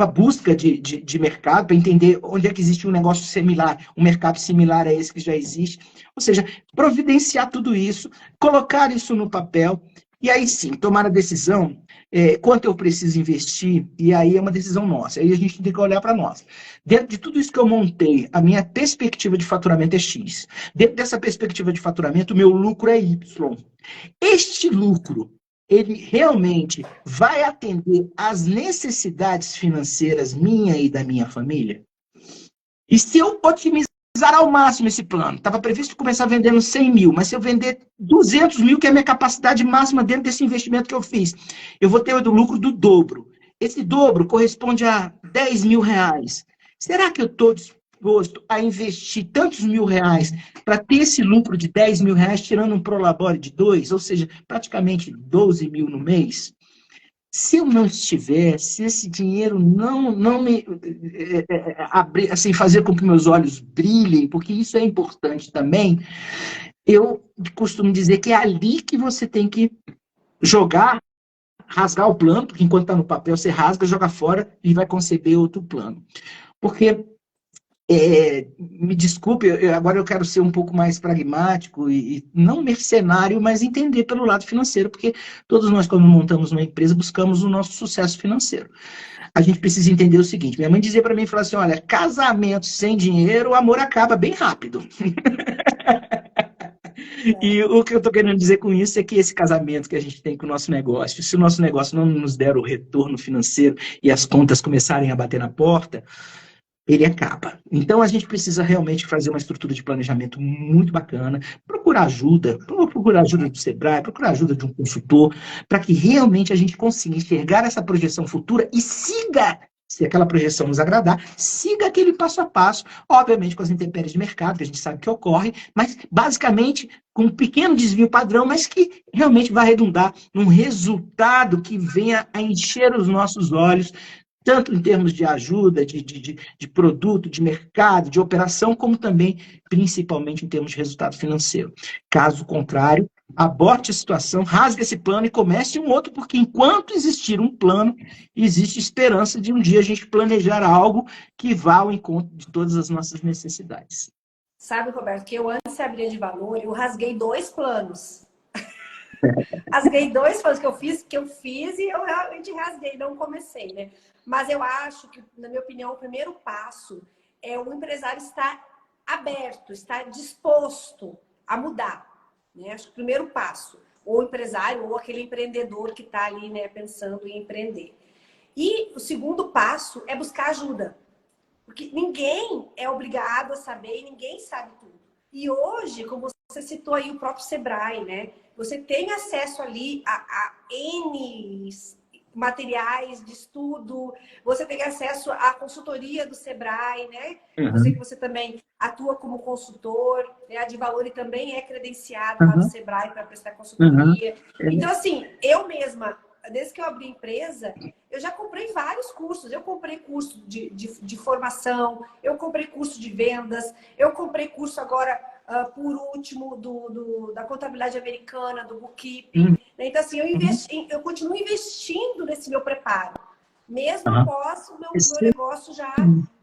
busca de mercado para entender onde é que existe um negócio similar, um mercado similar a esse que já existe. Ou seja, providenciar tudo isso, colocar isso no papel, e aí sim, tomar a decisão, quanto eu preciso investir, e aí é uma decisão nossa. Aí a gente tem que olhar para nós. Dentro de tudo isso que eu montei, a minha perspectiva de faturamento é X. Dentro dessa perspectiva de faturamento, o meu lucro é Y. Este lucro, ele realmente vai atender às necessidades financeiras minha e da minha família? E se eu otimizar ao máximo esse plano, estava previsto começar vendendo 100 mil, mas se eu vender 200 mil, que é a minha capacidade máxima dentro desse investimento que eu fiz, eu vou ter o lucro do dobro. Esse dobro corresponde a 10 mil reais. Será que eu estou disposto a investir tantos mil reais para ter esse lucro de 10 mil reais, tirando um prolabore de 2, ou seja, praticamente 12 mil no mês? Se eu não estiver, se esse dinheiro não me abrir, assim, fazer com que meus olhos brilhem, porque isso é importante também, eu costumo dizer que é ali que você tem que jogar, rasgar o plano, porque enquanto está no papel, você rasga, joga fora e vai conceber outro plano. Porque me desculpe, agora eu quero ser um pouco mais pragmático e não mercenário, mas entender pelo lado financeiro, porque todos nós, quando montamos uma empresa, buscamos o nosso sucesso financeiro. A gente precisa entender o seguinte, minha mãe dizia para mim, falava assim, olha, casamento sem dinheiro, o amor acaba bem rápido. E o que eu estou querendo dizer com isso é que esse casamento que a gente tem com o nosso negócio, se o nosso negócio não nos der o retorno financeiro e as contas começarem a bater na porta, ele acaba. Então, a gente precisa realmente fazer uma estrutura de planejamento muito bacana, procurar ajuda do Sebrae, procurar ajuda de um consultor, para que realmente a gente consiga enxergar essa projeção futura e siga, se aquela projeção nos agradar, siga aquele passo a passo, obviamente com as intempéries de mercado, que a gente sabe que ocorre, mas basicamente com um pequeno desvio padrão, mas que realmente vai redundar num resultado que venha a encher os nossos olhos, tanto em termos de ajuda, de produto, de mercado, de operação, como também, principalmente, em termos de resultado financeiro. Caso contrário, aborte a situação, rasgue esse plano e comece um outro, porque enquanto existir um plano, existe esperança de um dia a gente planejar algo que vá ao encontro de todas as nossas necessidades. Sabe, Roberto, que eu antes de abrir de valor, eu rasguei 2 planos. Rasguei 2 foi os que eu fiz e eu realmente rasguei, não comecei, né? Mas eu acho que, na minha opinião, o primeiro passo é o empresário estar aberto, estar disposto a mudar, né? Acho que o primeiro passo, ou o empresário, ou aquele empreendedor que está ali, né, pensando em empreender. E o segundo passo é buscar ajuda. Porque ninguém é obrigado a saber e ninguém sabe tudo. E hoje, como você citou aí o próprio Sebrae, né? Você tem acesso ali a N materiais de estudo, você tem acesso à consultoria do Sebrae, né? Eu sei que você também atua como consultor, né? A Advalore também é credenciada lá no Sebrae para prestar consultoria. Então, assim, eu mesma, desde que eu abri a empresa, eu já comprei vários cursos. Eu comprei curso de formação, eu comprei curso de vendas, eu comprei curso agora, por último, da contabilidade americana, do bookkeeping. Então, assim, eu continuo investindo nesse meu preparo, mesmo após o meu negócio já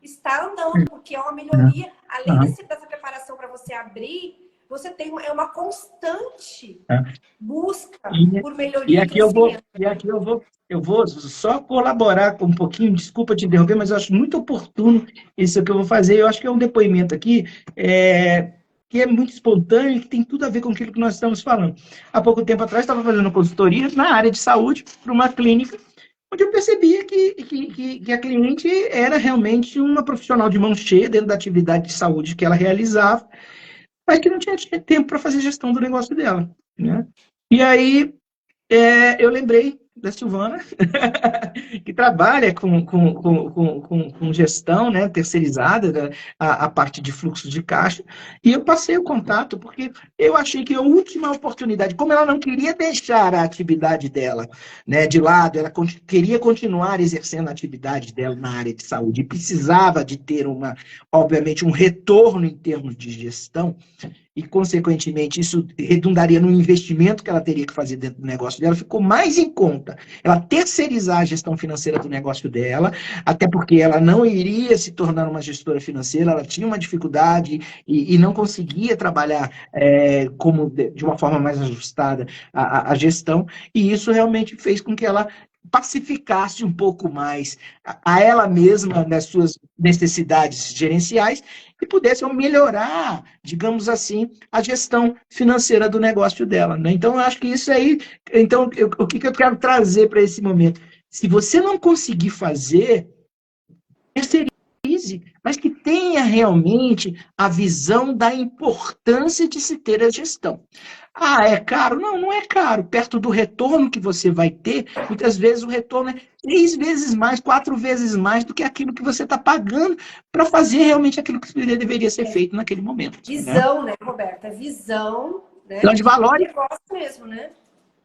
estar andando, porque é uma melhoria. Além dessa preparação para você abrir, você tem uma constante busca por melhoria e crescimento. Eu vou só colaborar com um pouquinho, desculpa te interromper, mas eu acho muito oportuno isso que eu vou fazer. Eu acho que é um depoimento aqui que é muito espontâneo e que tem tudo a ver com aquilo que nós estamos falando. Há pouco tempo atrás, estava fazendo consultoria na área de saúde para uma clínica, onde eu percebia que a cliente era realmente uma profissional de mão cheia dentro da atividade de saúde que ela realizava, mas que não tinha tempo para fazer gestão do negócio dela, né? E aí eu lembrei da Silvana, que trabalha com gestão, né, terceirizada, a parte de fluxo de caixa, e eu passei o contato, porque eu achei que a última oportunidade, como ela não queria deixar a atividade dela, né, de lado, ela queria continuar exercendo a atividade dela na área de saúde, e precisava de ter, obviamente, um retorno em termos de gestão, e, consequentemente, isso redundaria no investimento que ela teria que fazer dentro do negócio dela, ficou mais em conta ela terceirizar a gestão financeira do negócio dela, até porque ela não iria se tornar uma gestora financeira, ela tinha uma dificuldade e não conseguia trabalhar como de uma forma mais ajustada a gestão, e isso realmente fez com que ela pacificasse um pouco mais a ela mesma nas suas necessidades gerenciais e pudesse melhorar, digamos assim, a gestão financeira do negócio dela, né? Então, eu acho que isso aí... Então, o que eu quero trazer para esse momento? Se você não conseguir fazer, terceirize, mas que tenha realmente a visão da importância de se ter a gestão. Ah, é caro? Não, não é caro. Perto do retorno que você vai ter, muitas vezes o retorno é 3 vezes mais, 4 vezes mais do que aquilo que você está pagando para fazer realmente aquilo que deveria ser feito naquele momento. Visão, né, Roberta? Visão, né? Então, de valor, negócio mesmo, né?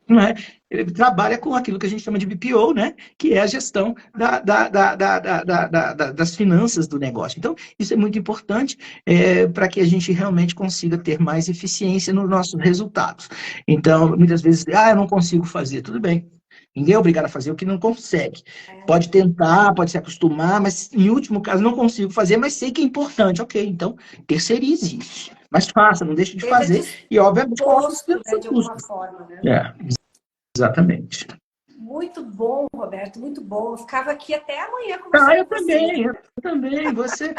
não é? Ele trabalha com aquilo que a gente chama de BPO, né? Que é a gestão das finanças do negócio. Então, isso é muito importante para que a gente realmente consiga ter mais eficiência nos nossos resultados. Então, muitas vezes, eu não consigo fazer, tudo bem. Ninguém é obrigado a fazer o que não consegue. Pode tentar, pode se acostumar, mas, em último caso, não consigo fazer, mas sei que é importante. Ok, então, terceirize isso. Mas faça, não deixe de fazer. E, obviamente, posto, né, de alguma forma, né? Exatamente. Muito bom, Roberto, muito bom. Eu ficava aqui até amanhã conversando com você. Eu também. Você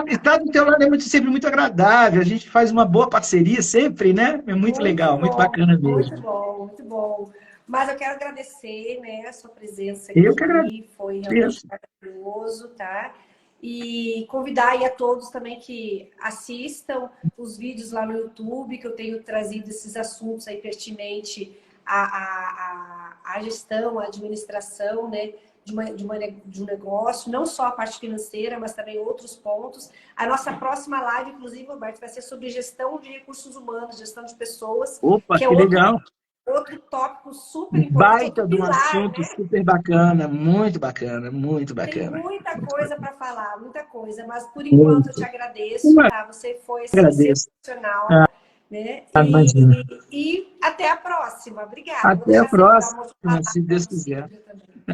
está do teu lado sempre muito agradável. A gente faz uma boa parceria sempre, né? É muito legal, muito bacana mesmo. Muito bom, muito bom. Mas eu quero agradecer, né, a sua presença aqui. Eu que agradeço. Foi realmente maravilhoso, tá? E convidar aí a todos também que assistam os vídeos lá no YouTube, que eu tenho trazido esses assuntos aí pertinentes à gestão, à administração, né, de um negócio, não só a parte financeira, mas também outros pontos. A nossa próxima live, inclusive, Roberto, vai ser sobre gestão de recursos humanos, gestão de pessoas. Opa, que é legal. Outro tópico super importante. Baita de um assunto, né? Super bacana, muito bacana, muito bacana. Tem muita coisa para falar, muita coisa, mas por enquanto eu te agradeço, tá? Você foi sensacional. Né? E até a próxima. Obrigada. Até a próxima, se Deus quiser.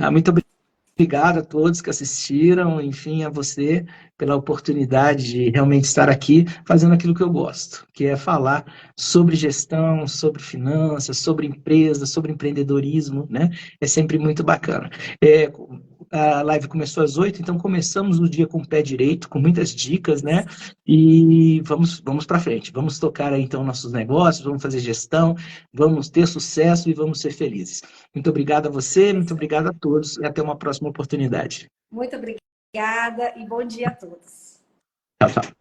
Muito obrigado. Obrigado a todos que assistiram, enfim, a você pela oportunidade de realmente estar aqui fazendo aquilo que eu gosto, que é falar sobre gestão, sobre finanças, sobre empresa, sobre empreendedorismo, né? É sempre muito bacana. A live começou às 8, então começamos o dia com o pé direito, com muitas dicas, né? E vamos para frente, vamos tocar aí então nossos negócios, vamos fazer gestão, vamos ter sucesso e vamos ser felizes. Muito obrigado a você, muito obrigado a todos e até uma próxima oportunidade. Muito obrigada e bom dia a todos. Tchau, tchau.